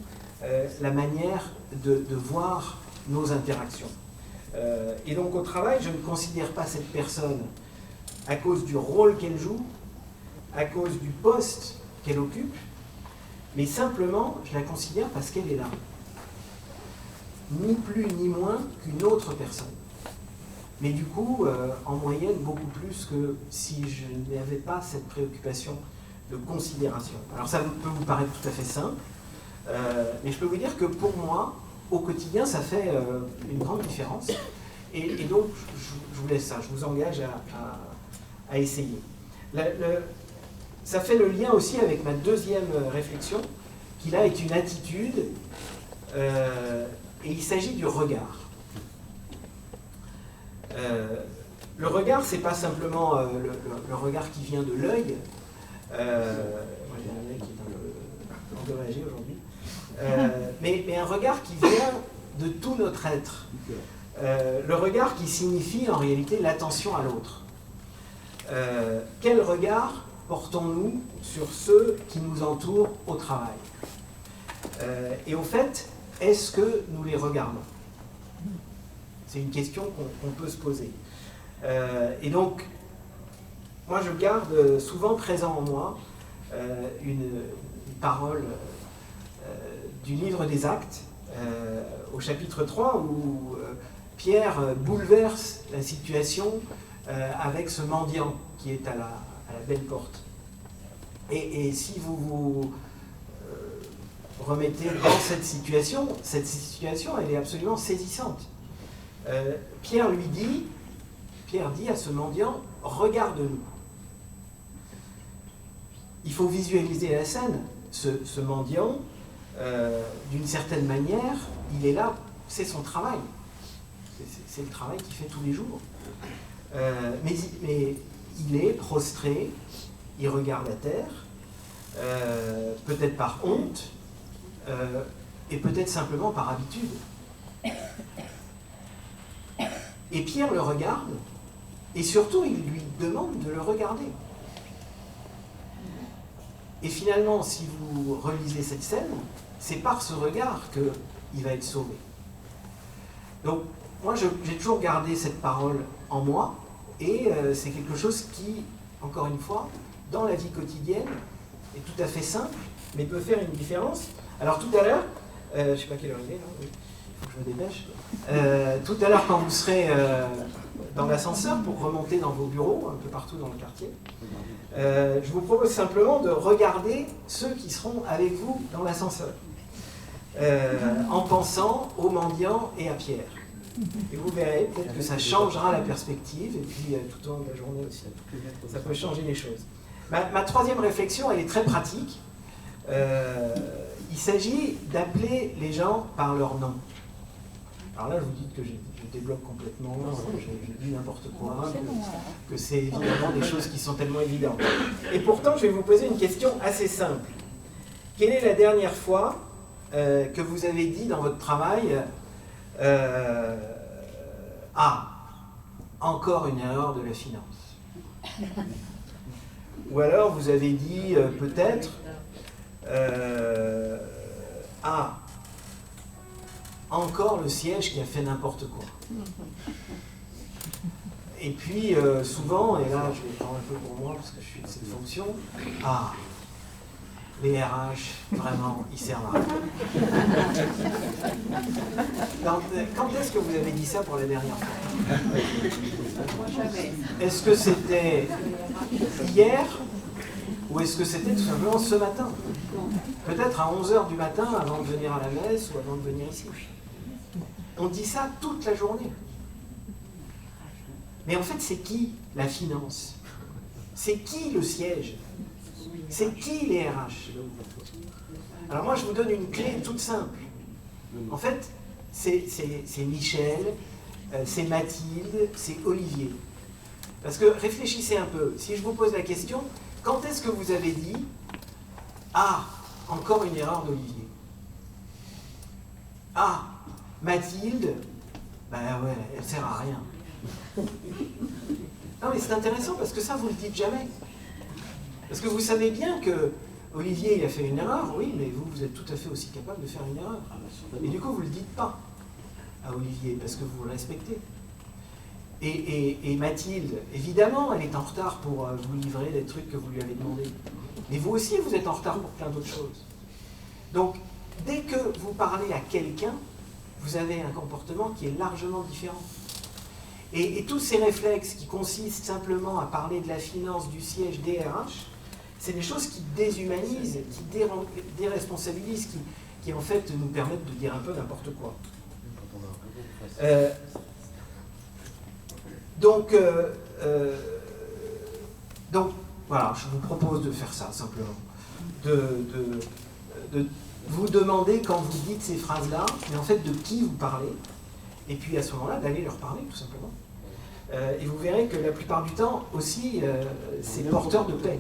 la manière de voir nos interactions. Et donc au travail, je ne considère pas cette personne à cause du rôle qu'elle joue, à cause du poste qu'elle occupe, mais simplement, je la considère parce qu'elle est là. Ni plus ni moins qu'une autre personne. Mais du coup, en moyenne, beaucoup plus que si je n'avais pas cette préoccupation de considération. Alors ça peut vous paraître tout à fait simple, mais je peux vous dire que pour moi, au quotidien, ça fait une grande différence. Et donc, je vous laisse ça, je vous engage à essayer. Ça fait le lien aussi avec ma deuxième réflexion, qui là est une attitude, et il s'agit du regard. Le regard, c'est pas simplement le regard qui vient de l'œil. Moi, j'ai un œil qui est un peu endommagé aujourd'hui. Mais un regard qui vient de tout notre être. Le regard qui signifie en réalité l'attention à l'autre. Quel regard portons-nous sur ceux qui nous entourent au travail? Et au fait, est-ce que nous les regardons? C'est une question qu'on peut se poser. Et donc, moi je garde souvent présent en moi une parole du livre des Actes, au chapitre 3, où Pierre bouleverse la situation avec ce mendiant qui est à la belle porte. Et si vous vous remettez dans cette situation elle est absolument saisissante. Pierre dit à ce mendiant, regarde-nous. Il faut visualiser la scène. Ce mendiant, d'une certaine manière, il est là, c'est son travail. C'est le travail qu'il fait tous les jours. Mais il est prostré, il regarde la terre, peut-être par honte, et peut-être simplement par habitude. Et Pierre le regarde, et surtout il lui demande de le regarder. Et finalement, si vous relisez cette scène, c'est par ce regard qu'il va être sauvé. Donc, moi, j'ai toujours gardé cette parole en moi, et c'est quelque chose qui, encore une fois, dans la vie quotidienne, est tout à fait simple, mais peut faire une différence. Alors tout à l'heure, je ne sais pas quelle heure il est, là, oui. Il faut que je me dépêche. Tout à l'heure, quand vous serez dans l'ascenseur pour remonter dans vos bureaux, un peu partout dans le quartier, je vous propose simplement de regarder ceux qui seront avec vous dans l'ascenseur, en pensant aux mendiants et à Pierre. Et vous verrez, peut-être que ça changera la perspective, et puis tout au long de la journée aussi, ça peut changer les choses. Ma troisième réflexion, elle est très pratique. Il s'agit d'appeler les gens par leur nom. Alors là, je vous dis que je débloque complètement, je dis n'importe quoi, que c'est évidemment des choses qui sont tellement évidentes. Et pourtant, je vais vous poser une question assez simple. Quelle est la dernière fois que vous avez dit dans votre travail encore une erreur de la finance? Ou alors vous avez dit peut-être encore le siège qui a fait n'importe quoi. Et puis souvent, et là je vais prendre un peu pour moi parce que je suis de cette fonction, les RH, vraiment, ils servent à rien. Quand est-ce que vous avez dit ça pour la dernière fois? Est-ce que c'était hier ou est-ce que c'était tout simplement ce matin? Peut-être à 11h du matin avant de venir à la messe ou avant de venir ici. On dit ça toute la journée. Mais en fait, c'est qui la finance? C'est qui le siège? C'est qui les RH? Alors moi, je vous donne une clé toute simple. En fait, c'est Michel, c'est Mathilde, c'est Olivier. Parce que réfléchissez un peu, si je vous pose la question, quand est-ce que vous avez dit « Ah, encore une erreur d'Olivier » ? « Ah, Mathilde, ben ouais, elle sert à rien. » Non mais c'est intéressant parce que ça, vous ne le dites jamais. Parce que vous savez bien que Olivier, il a fait une erreur, oui, mais vous, vous êtes tout à fait aussi capable de faire une erreur. Et du coup, vous ne le dites pas à Olivier, parce que vous le respectez. Et Mathilde, évidemment, elle est en retard pour vous livrer les trucs que vous lui avez demandé. Mais vous aussi, vous êtes en retard pour plein d'autres choses. Donc, dès que vous parlez à quelqu'un, vous avez un comportement qui est largement différent. Et tous ces réflexes qui consistent simplement à parler de la finance, du siège, des RH, c'est des choses qui déshumanisent, qui déresponsabilisent, qui en fait nous permettent de dire un peu n'importe quoi. Donc voilà, je vous propose de faire ça simplement. De vous demander quand vous dites ces phrases-là, mais en fait de qui vous parlez, et puis à ce moment-là d'aller leur parler tout simplement. Et vous verrez que la plupart du temps aussi, c'est porteur de paix,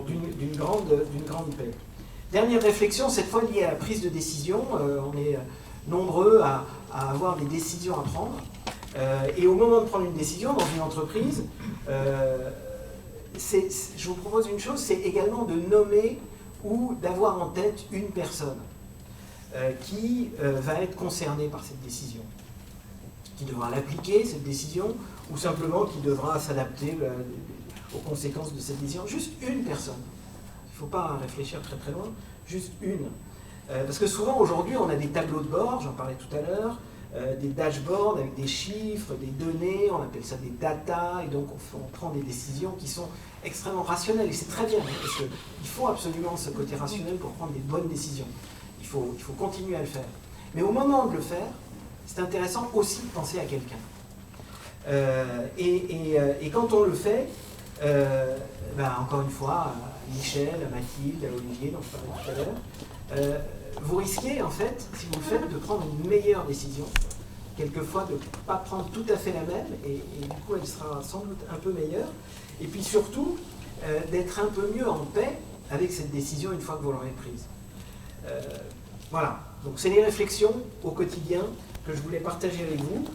d'une grande paix. Dernière réflexion, cette fois liée à la prise de décision. On est nombreux à avoir des décisions à prendre. Et au moment de prendre une décision dans une entreprise, je vous propose une chose, c'est également de nommer ou d'avoir en tête une personne qui va être concernée par cette décision, qui devra l'appliquer, cette décision, ou simplement qui devra s'adapter aux conséquences de cette décision. Juste une personne. Il ne faut pas réfléchir très très loin, juste une. Parce que souvent aujourd'hui on a des tableaux de bord, j'en parlais tout à l'heure, des dashboards avec des chiffres, des données, on appelle ça des data, et donc on prend des décisions qui sont extrêmement rationnelles, et c'est très bien, parce qu'il faut absolument ce côté rationnel pour prendre des bonnes décisions. Il faut continuer à le faire. Mais au moment de le faire, c'est intéressant aussi de penser à quelqu'un. Et quand on le fait, encore une fois, à Michel, à Mathilde, à Olivier, dont je parlais tout à l'heure, vous risquez, en fait, si vous le faites, de prendre une meilleure décision, quelquefois de ne pas prendre tout à fait la même, et du coup elle sera sans doute un peu meilleure, et puis surtout d'être un peu mieux en paix avec cette décision une fois que vous l'aurez prise. Voilà, donc c'est les réflexions au quotidien que je voulais partager avec vous,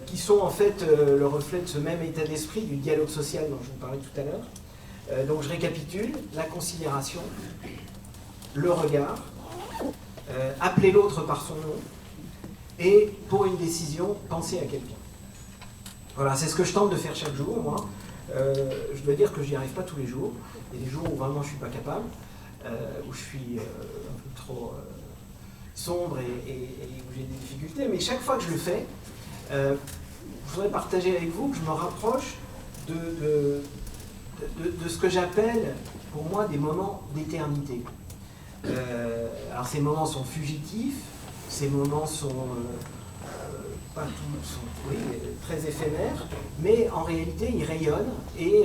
qui sont en fait le reflet de ce même état d'esprit du dialogue social dont je vous parlais tout à l'heure. Donc je récapitule: la considération, le regard, appeler l'autre par son nom, et pour une décision, penser à quelqu'un. Voilà, c'est ce que je tente de faire chaque jour, moi. Je dois dire que je n'y arrive pas tous les jours. Il y a des jours où vraiment je ne suis pas capable, où je suis un peu trop sombre et où j'ai des difficultés, mais chaque fois que je le fais, je voudrais partager avec vous que je me rapproche de ce que j'appelle pour moi des moments d'éternité. Alors ces moments sont fugitifs, ces moments sont pas tous, sont très éphémères, mais en réalité ils rayonnent et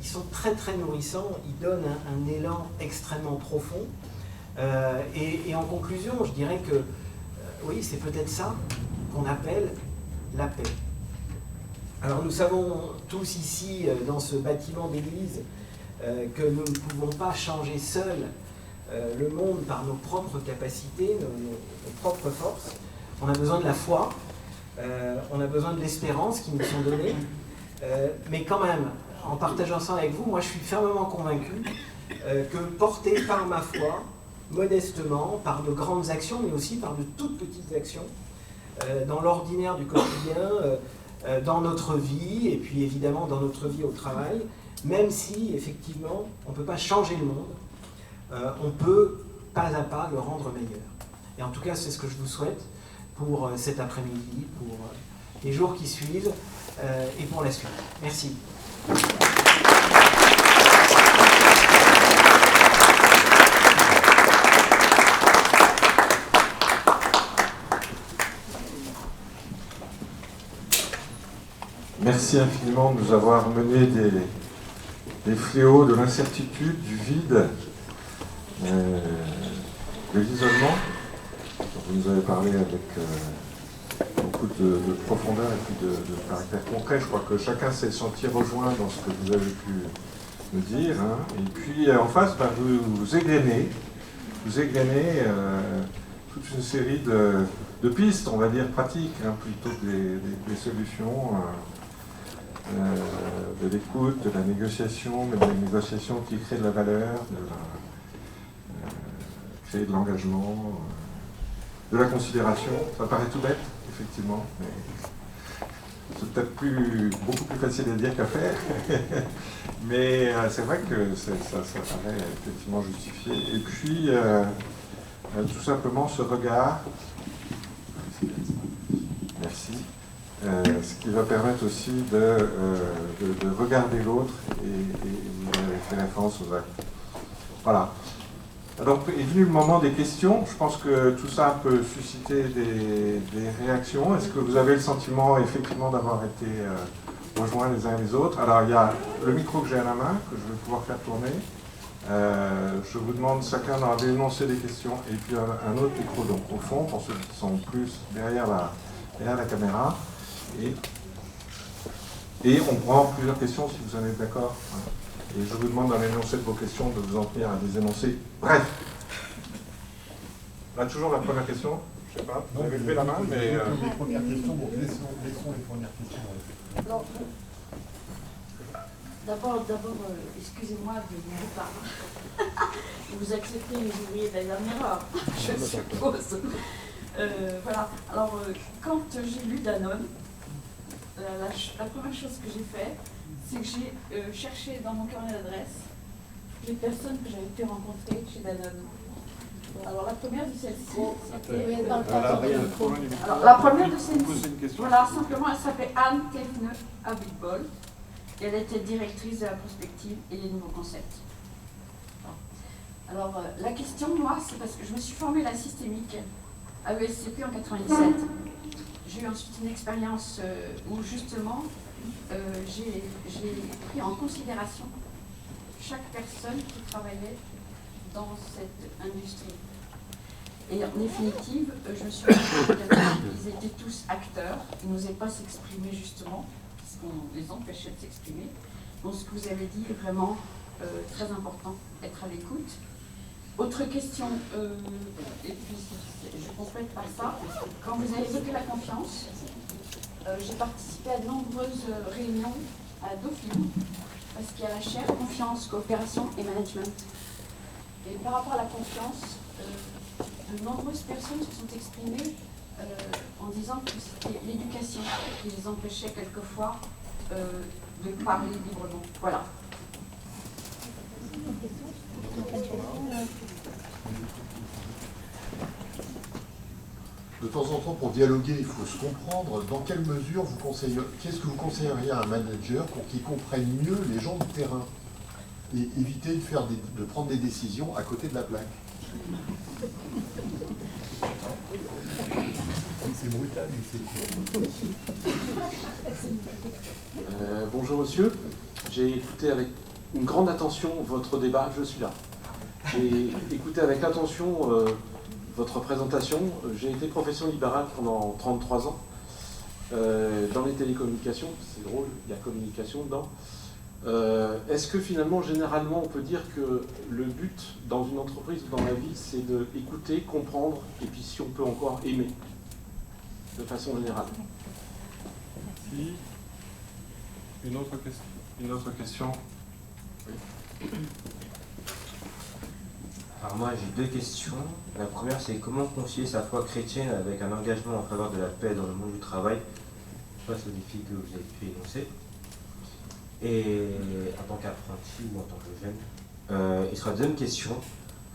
ils sont très très nourrissants, ils donnent un élan extrêmement profond. Et en conclusion, je dirais que oui, c'est peut-être ça qu'on appelle la paix. Alors nous savons tous ici, dans ce bâtiment d'église, que nous ne pouvons pas changer seuls le monde par nos propres capacités, nos propres forces. On a besoin de la foi, on a besoin de l'espérance qui nous sont données, mais quand même, en partageant ça avec vous, moi je suis fermement convaincu que porté par ma foi, modestement, par de grandes actions, mais aussi par de toutes petites actions, dans l'ordinaire du quotidien, dans notre vie, et puis évidemment dans notre vie au travail, même si effectivement on ne peut pas changer le monde, on peut pas à pas le rendre meilleur. Et en tout cas, c'est ce que je vous souhaite pour cet après-midi, pour les jours qui suivent et pour la suite. Merci. Merci infiniment de nous avoir mené des fléaux de l'incertitude, du vide, de l'isolement, dont vous nous avez parlé avec beaucoup beaucoup de profondeur et puis de caractère concret. Je crois que chacun s'est senti rejoint dans ce que vous avez pu me dire. Hein. Et puis en face, ben, vous égrenez toute une série de pistes, on va dire pratiques, hein, plutôt que des solutions, de l'écoute, de la négociation, mais de la négociation qui crée de la valeur, créer de l'engagement, de la considération. Ça paraît tout bête, effectivement, mais c'est peut-être beaucoup plus facile à dire qu'à faire. Mais c'est vrai que ça paraît effectivement justifié. Et puis, tout simplement, ce regard, merci, ce qui va permettre aussi de regarder l'autre, et vous avez fait référence aux actes. Voilà. Alors est venu le moment des questions. Je pense que tout ça peut susciter des réactions. Est-ce que vous avez le sentiment effectivement d'avoir été rejoints les uns les autres? Alors il y a le micro que j'ai à la main, que je vais pouvoir faire tourner. Je vous demande chacun d'énoncer des questions, et puis un autre micro donc au fond, pour ceux qui sont plus derrière la caméra. Et on prend plusieurs questions si vous en êtes d'accord. Et je vous demande dans l'énoncé de vos questions de vous en tenir à des énoncés. Bref. Là, toujours la première question. Je ne sais pas, vous avez levé la main, mais... Les premières questions, bon, laissons les premières questions. Alors, d'abord, excusez-moi de vous parler. Vous acceptez les ouvriers de la dernière heure, je suppose. Voilà. Alors, quand j'ai lu Danone, la première chose que j'ai fait, c'est que j'ai cherché dans mon carnet d'adresse les personnes que j'avais pu rencontrer chez Danone. Alors la première de celles-ci, c'était... Alors la première de celles-ci, voilà, simplement, elle s'appelait Anne Tefne Abitbol, et elle était directrice de la prospective et des nouveaux concepts. Alors la question, moi, c'est parce que je me suis formée la systémique à l'ESCP en 97. J'ai eu ensuite une expérience où justement j'ai pris en considération chaque personne qui travaillait dans cette industrie. Et en définitive, je me suis rendu compte qu'ils étaient tous acteurs, ils n'osaient pas s'exprimer justement, puisqu'on les empêchait de s'exprimer. Donc ce que vous avez dit est vraiment très important, être à l'écoute. Autre question, et puis je complète par ça, quand vous avez évoqué la confiance, j'ai participé à de nombreuses réunions à Dauphine, parce qu'il y a la chaire confiance, coopération et management. Et par rapport à la confiance, de nombreuses personnes se sont exprimées en disant que c'était l'éducation qui les empêchait quelquefois de parler librement. Voilà. De temps en temps, pour dialoguer, il faut se comprendre. Dans quelle mesure qu'est-ce que vous conseilleriez à un manager pour qu'il comprenne mieux les gens du terrain et éviter de prendre des décisions à côté de la plaque? C'est brutal, mais c'est... Bonjour monsieur, j'ai écouté avec une grande attention votre débat, je suis là. J'ai écouté avec attention votre présentation. J'ai été profession libérale pendant 33 ans dans les télécommunications. C'est drôle, il y a communication dedans. Est-ce que finalement, généralement, on peut dire que le but dans une entreprise ou dans la vie, c'est d'écouter, comprendre, et puis si on peut encore aimer, de façon générale? Si. Une autre question. Oui. Alors moi j'ai deux questions. La première c'est comment concilier sa foi chrétienne avec un engagement en faveur de la paix dans le monde du travail face aux défis que vous avez pu énoncer. Et en tant qu'apprenti ou en tant que jeune. Et sur la deuxième question,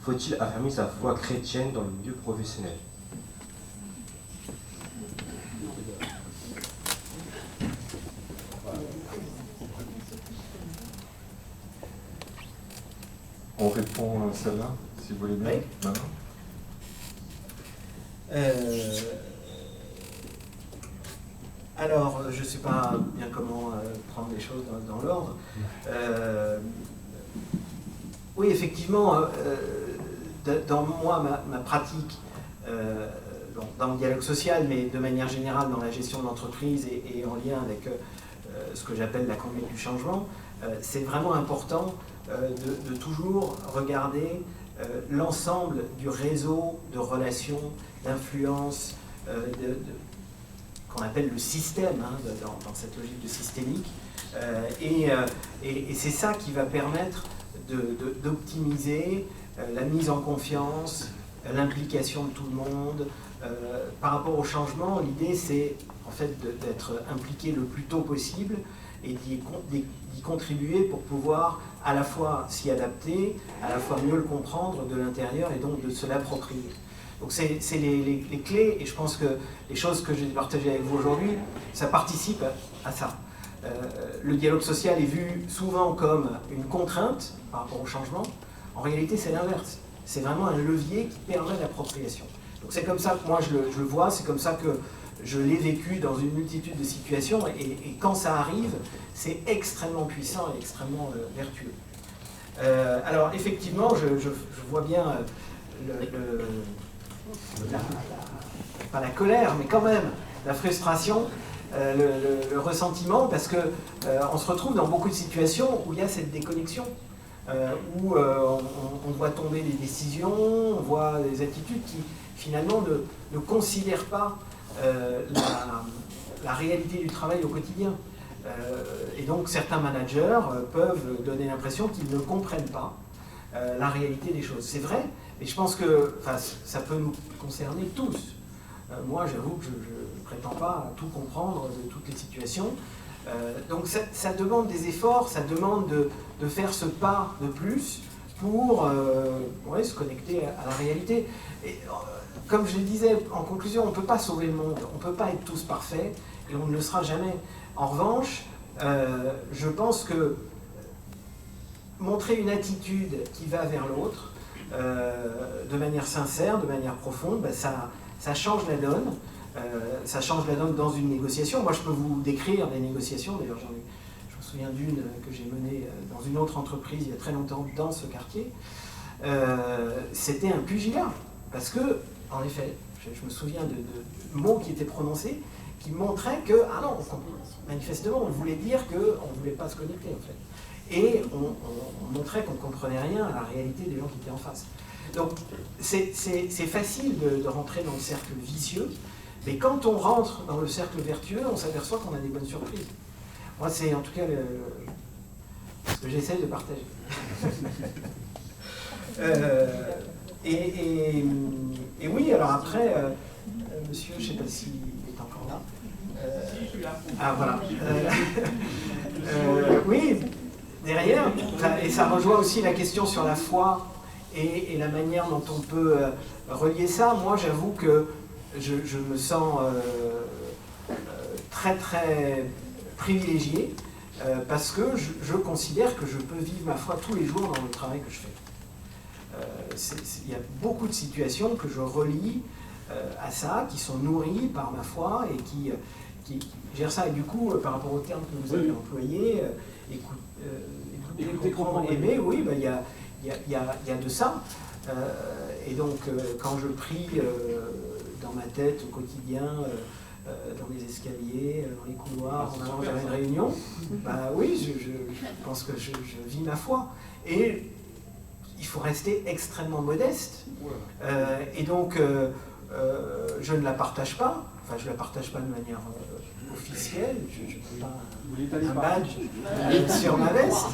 faut-il affirmer sa foi chrétienne dans le milieu professionnel? On répond à celle-là, si vous voulez bien. Oui. Maintenant. Alors, je ne sais pas bien comment prendre les choses dans l'ordre. Oui, effectivement, dans moi, ma pratique, dans le dialogue social, mais de manière générale dans la gestion de l'entreprise et en lien avec ce que j'appelle la conduite du changement, c'est vraiment important de toujours regarder l'ensemble du réseau de relations, d'influence, qu'on appelle le système, hein, dans cette logique de systémique. Et c'est ça qui va permettre d'optimiser la mise en confiance, l'implication de tout le monde. Par rapport au changement, l'idée c'est en fait d'être impliqué le plus tôt possible et d'y contribuer pour pouvoir à la fois s'y adapter, à la fois mieux le comprendre de l'intérieur et donc de se l'approprier. Donc c'est les clés, et je pense que les choses que j'ai partagées avec vous aujourd'hui, ça participe à ça. Le dialogue social est vu souvent comme une contrainte par rapport au changement. En réalité, c'est l'inverse. C'est vraiment un levier qui permet l'appropriation. Donc c'est comme ça que moi je le vois, c'est comme ça que je l'ai vécu dans une multitude de situations, et quand ça arrive, c'est extrêmement puissant et extrêmement vertueux. Alors effectivement, je vois bien pas la colère, mais quand même la frustration, le ressentiment, parce que on se retrouve dans beaucoup de situations où il y a cette déconnexion, où on voit tomber des décisions, on voit des attitudes qui finalement ne considèrent pas la réalité du travail au quotidien. Et donc certains managers peuvent donner l'impression qu'ils ne comprennent pas la réalité des choses. C'est vrai, mais je pense que ça peut nous concerner tous. Moi, j'avoue que je ne prétends pas tout comprendre de toutes les situations. Donc ça demande des efforts, ça demande de faire ce pas de plus pour se connecter à la réalité. Et, comme je le disais en conclusion, on ne peut pas sauver le monde, on ne peut pas être tous parfaits, et on ne le sera jamais. En revanche, je pense que montrer une attitude qui va vers l'autre, de manière sincère, de manière profonde, ça change la donne. Ça change la donne dans une négociation. Moi, je peux vous décrire des négociations. D'ailleurs, je me souviens d'une que j'ai menée dans une autre entreprise il y a très longtemps dans ce quartier. C'était un pugilat. Parce que, en effet, je me souviens de mots qui étaient prononcés qui montraient que, manifestement, on voulait dire qu'on ne voulait pas se connecter, en fait. Et on montrait qu'on ne comprenait rien à la réalité des gens qui étaient en face. Donc, c'est facile de rentrer dans le cercle vicieux, mais quand on rentre dans le cercle vertueux, on s'aperçoit qu'on a des bonnes surprises. Moi, c'est en tout cas ce que j'essaie de partager. Et oui, alors après, monsieur, je ne sais pas s'il est encore là. Voilà. Oui, derrière, et ça rejoint aussi la question sur la foi et la manière dont on peut relier ça. Moi, j'avoue que je me sens très très privilégié parce que je considère que je peux vivre ma foi tous les jours dans le travail que je fais. Il y a beaucoup de situations que je relie à ça, qui sont nourries par ma foi et qui gèrent ça. Et du coup, par rapport au terme que vous avez employé, écouter, comprendre, aimer, oui, il y a de ça. Et donc, quand je prie dans ma tête au quotidien, dans les escaliers, dans les couloirs, en allant vers une réunion, oui, je pense que je vis ma foi. Et il faut rester extrêmement modeste. Et donc, je ne la partage pas. Enfin, je ne la partage pas de manière officielle. Je ne mets pas un badge sur ma veste.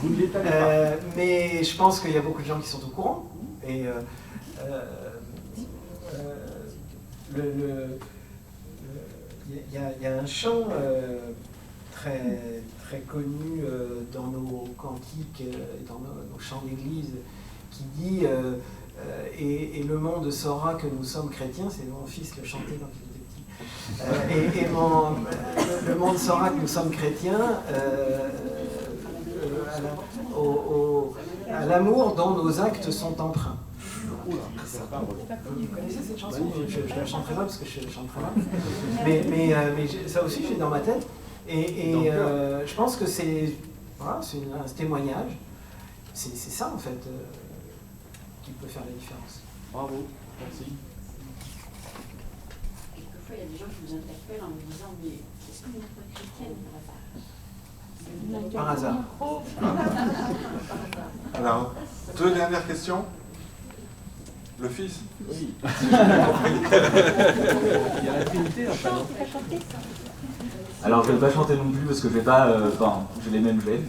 Mais je pense qu'il y a beaucoup de gens qui sont au courant. Et il y a un chant très, très connu dans nos cantiques et dans nos chants d'église qui dit et le monde saura que nous sommes chrétiens. C'est mon fils le chantait quand il était petit. Le monde saura que nous sommes chrétiens à l'amour dont nos actes sont empreints. Vous connaissez cette chanson? Je la chanterai pas parce que je chante très mal. Mais ça aussi, j'ai dans ma tête. Et je pense que c'est un témoignage. C'est ça, en fait, qui peut faire la différence. Bravo, merci. fois, il y a des gens qui vous interpellent en vous disant mais est-ce que vous n'êtes pas chrétienne par hasard? Par hasard. Alors, 2 dernières questions. Le fils? Oui. Il y a la Trinité, enfin, non? Alors, je ne vais pas chanter non plus parce que je vais pas. Enfin, j'ai les mêmes gènes.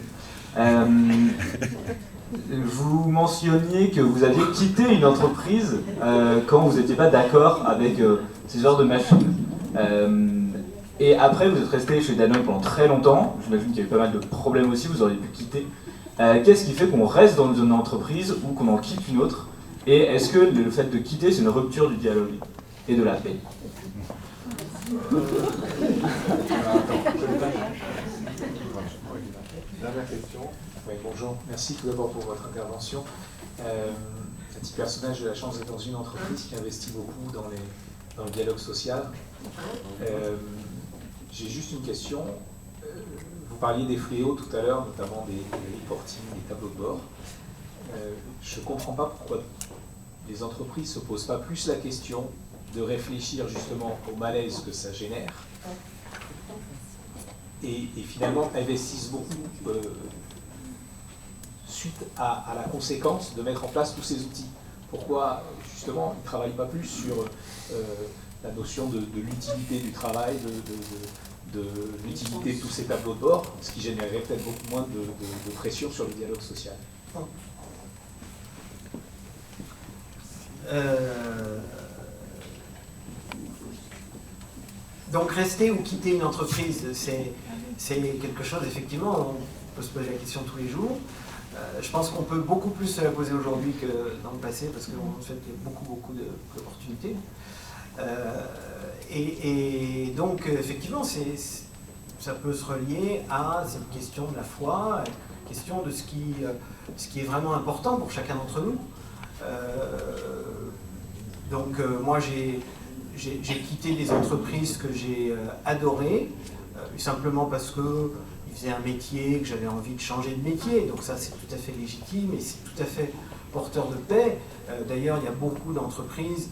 Vous mentionniez que vous aviez quitté une entreprise quand vous n'étiez pas d'accord avec ces genres de machines. Et après, vous êtes resté chez Danone pendant très longtemps. J'imagine qu'il y a eu pas mal de problèmes aussi, vous auriez pu quitter. Qu'est-ce qui fait qu'on reste dans une entreprise ou qu'on en quitte une autre? Et est-ce que le fait de quitter, c'est une rupture du dialogue et de la paix? Dernière question. Oui, bonjour. Merci tout d'abord pour votre intervention. À titre personnel, j'ai la chance d'être dans une entreprise qui investit beaucoup dans le dialogue social. J'ai juste une question. Vous parliez des fléaux tout à l'heure, notamment des reporting, des tableaux de bord. Je ne comprends pas pourquoi les entreprises ne se posent pas plus la question de réfléchir justement au malaise que ça génère et finalement investissent beaucoup suite à la conséquence de mettre en place tous ces outils. Pourquoi justement ils ne travaillent pas plus sur la notion de l'utilité du travail, de l'utilité de tous ces tableaux de bord, ce qui générerait peut-être beaucoup moins de pression sur le dialogue social. Donc rester ou quitter une entreprise, c'est quelque chose, effectivement, on peut se poser la question tous les jours. Je pense qu'on peut beaucoup plus se la poser aujourd'hui que dans le passé, parce qu'en fait, il y a beaucoup d'opportunités. Et donc, effectivement, ça peut se relier à cette question de la foi, la question de ce qui est vraiment important pour chacun d'entre nous. Donc moi j'ai quitté des entreprises que j'ai adorées, simplement parce qu'ils faisaient un métier, que j'avais envie de changer de métier, donc ça c'est tout à fait légitime et c'est tout à fait porteur de paix. D'ailleurs il y a beaucoup d'entreprises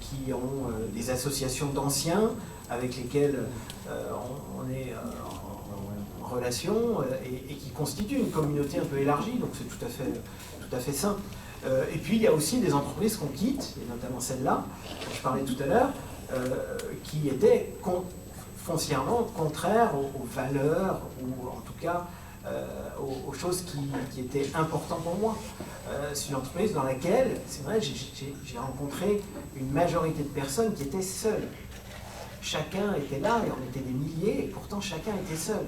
qui ont des associations d'anciens avec lesquelles on est en relation et qui constituent une communauté un peu élargie, donc c'est tout à fait sain. Et puis il y a aussi des entreprises qu'on quitte, et notamment celle-là, dont je parlais tout à l'heure, qui étaient foncièrement contraires aux valeurs, ou en tout cas aux choses qui étaient importantes pour moi. C'est une entreprise dans laquelle, c'est vrai, j'ai rencontré une majorité de personnes qui étaient seules. Chacun était là, et on était des milliers, et pourtant chacun était seul.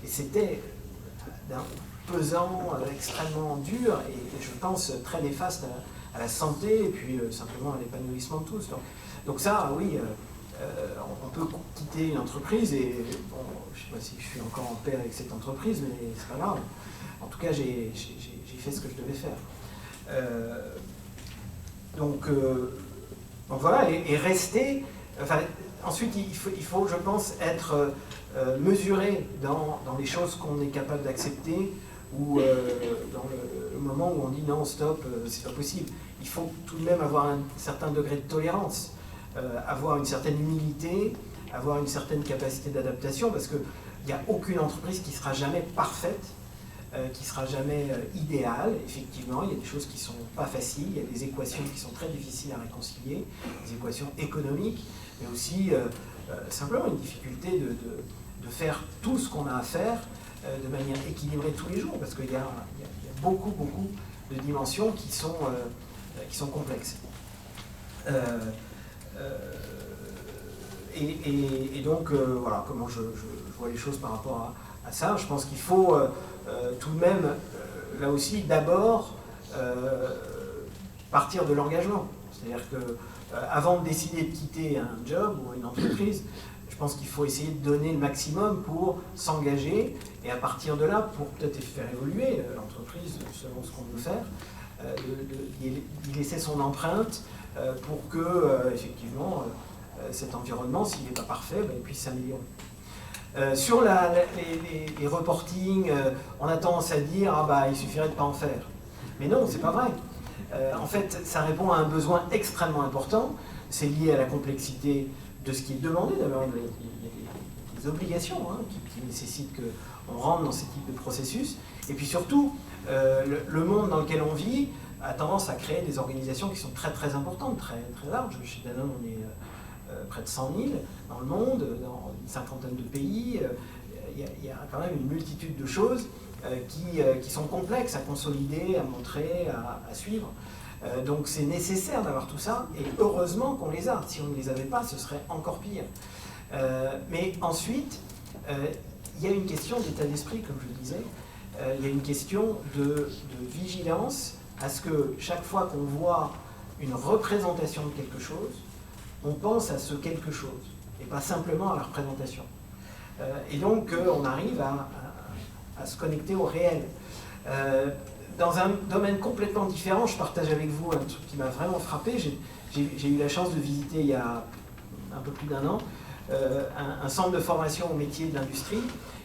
Et c'était d'un pesant, extrêmement dur, et je pense très néfaste à la santé, et puis simplement à l'épanouissement de tous. Donc ça, oui, on peut quitter une entreprise, et bon, je ne sais pas si je suis encore en paix avec cette entreprise, mais c'est pas grave. En tout cas, j'ai fait ce que je devais faire. Donc voilà, et rester... Enfin, ensuite, il faut, je pense, être mesuré dans les choses qu'on est capable d'accepter, ou dans le moment où on dit non, stop, c'est pas possible. Il faut tout de même avoir un certain degré de tolérance, avoir une certaine humilité, avoir une certaine capacité d'adaptation, parce qu'il n'y a aucune entreprise qui sera jamais parfaite, qui sera jamais idéale. Effectivement, il y a des choses qui sont pas faciles, il y a des équations qui sont très difficiles à réconcilier, des équations économiques, mais aussi simplement une difficulté de faire tout ce qu'on a à faire de manière équilibrée tous les jours, parce qu'il y a beaucoup de dimensions qui sont complexes. Et donc, voilà comment je vois les choses par rapport à ça. Je pense qu'il faut tout de même, là aussi, d'abord partir de l'engagement. C'est-à-dire que avant de décider de quitter un job ou une entreprise, je pense qu'il faut essayer de donner le maximum pour s'engager, et à partir de là, pour peut-être faire évoluer l'entreprise selon ce qu'on veut faire, d'y laisser son empreinte pour que, effectivement, cet environnement, s'il n'est pas parfait, il puisse s'améliorer. Sur les reportings, on a tendance à dire il suffirait de ne pas en faire. Mais non, c'est pas vrai. En fait, ça répond à un besoin extrêmement important. C'est lié à la complexité de ce qui est demandé. D'abord, il y a des obligations hein, qui nécessitent qu'on rentre dans ce type de processus. Et puis surtout, le monde dans lequel on vit a tendance à créer des organisations qui sont très très importantes, très, très larges. Chez Danone, on est près de 100 000 dans le monde, dans une cinquantaine de pays. Il y a quand même une multitude de choses qui sont complexes à consolider, à montrer, à suivre. Donc c'est nécessaire d'avoir tout ça, et heureusement qu'on les a. Si on ne les avait pas, ce serait encore pire. Mais ensuite, il y a une question d'état d'esprit, comme je le disais. Il y a une question de vigilance à ce que chaque fois qu'on voit une représentation de quelque chose, on pense à ce quelque chose, et pas simplement à la représentation. Et donc on arrive à se connecter au réel. Dans un domaine complètement différent, je partage avec vous un truc qui m'a vraiment frappé. J'ai eu la chance de visiter il y a un peu plus d'1 an un centre de formation au métier de l'industrie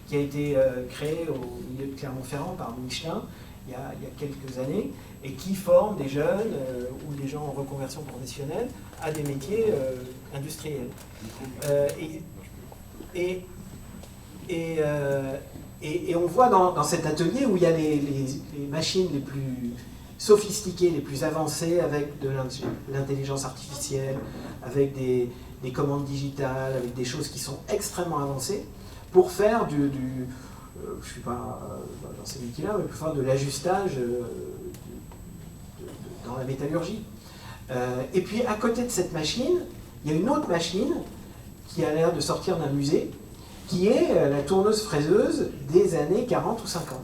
qui a été créé au milieu de Clermont-Ferrand par Michelin il y a quelques années et qui forme des jeunes ou des gens en reconversion professionnelle à des métiers industriels. Et on voit dans cet atelier où il y a les machines les plus sophistiquées, les plus avancées, avec de l'intelligence artificielle, avec des commandes digitales, avec des choses qui sont extrêmement avancées, pour faire je ne suis pas dans ces métiers-là, mais pour faire de l'ajustage dans la métallurgie. Et puis à côté de cette machine, il y a une autre machine qui a l'air de sortir d'un musée, qui est la tourneuse-fraiseuse des années 40 ou 50.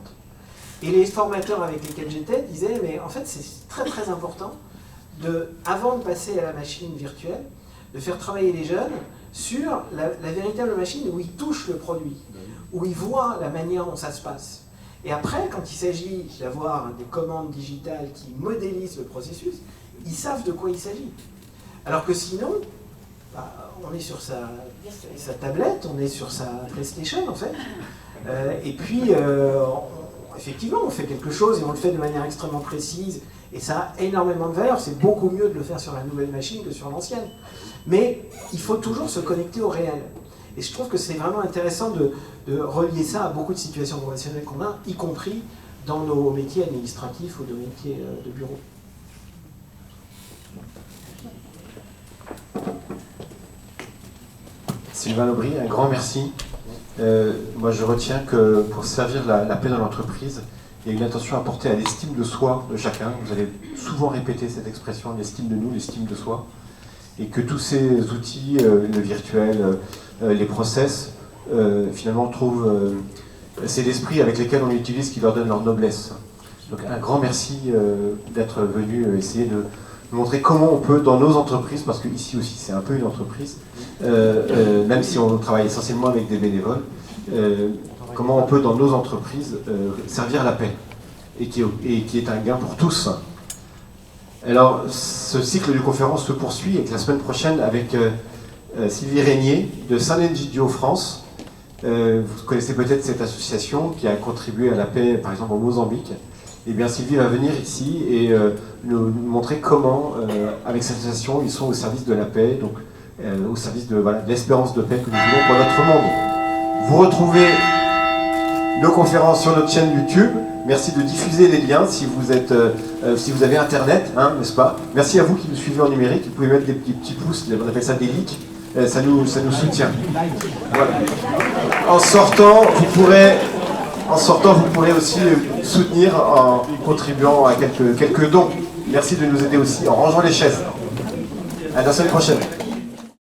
Et les formateurs avec lesquels j'étais disaient, mais en fait c'est très très important, avant de passer à la machine virtuelle, de faire travailler les jeunes sur la véritable machine où ils touchent le produit, où ils voient la manière dont ça se passe. Et après, quand il s'agit d'avoir des commandes digitales qui modélisent le processus, ils savent de quoi il s'agit. Alors que sinon, on est sur sa tablette, on est sur sa PlayStation en fait, et puis effectivement on fait quelque chose et on le fait de manière extrêmement précise, et ça a énormément de valeur. C'est beaucoup mieux de le faire sur la nouvelle machine que sur l'ancienne. Mais il faut toujours se connecter au réel. Et je trouve que c'est vraiment intéressant de relier ça à beaucoup de situations professionnelles qu'on a, y compris dans nos métiers administratifs ou de métiers de bureau. Sylvain Aubry, un grand merci. Moi je retiens que pour servir la paix dans l'entreprise, il y a une attention à porter à l'estime de soi de chacun. Vous avez souvent répété cette expression, l'estime de nous, l'estime de soi. Et que tous ces outils, le virtuel, les process, finalement trouvent... c'est l'esprit avec lesquels on utilise qui leur donne leur noblesse. Donc un grand merci d'être venu essayer de montrer comment on peut, dans nos entreprises, parce qu'ici aussi c'est un peu une entreprise, même si on travaille essentiellement avec des bénévoles, comment on peut dans nos entreprises servir la paix, et qui est un gain pour tous. Alors ce cycle de conférences se poursuit avec la semaine prochaine avec Sylvie Régnier de Saint-Egidio France. Vous connaissez peut-être cette association qui a contribué à la paix par exemple au Mozambique. Eh bien Sylvie va venir ici et nous montrer comment avec cette association ils sont au service de la paix, donc au service de l'espérance de paix que nous voulons pour notre monde. Vous retrouvez nos conférences sur notre chaîne YouTube. Merci de diffuser les liens si vous avez internet, hein, n'est-ce pas? Merci à vous qui nous suivez en numérique. Vous pouvez mettre des petits pouces, on appelle ça des likes. Ça nous soutient. Voilà. En sortant, vous pourrez aussi soutenir en contribuant à quelques dons. Merci de nous aider aussi en rangeant les chaises. À la semaine prochaine.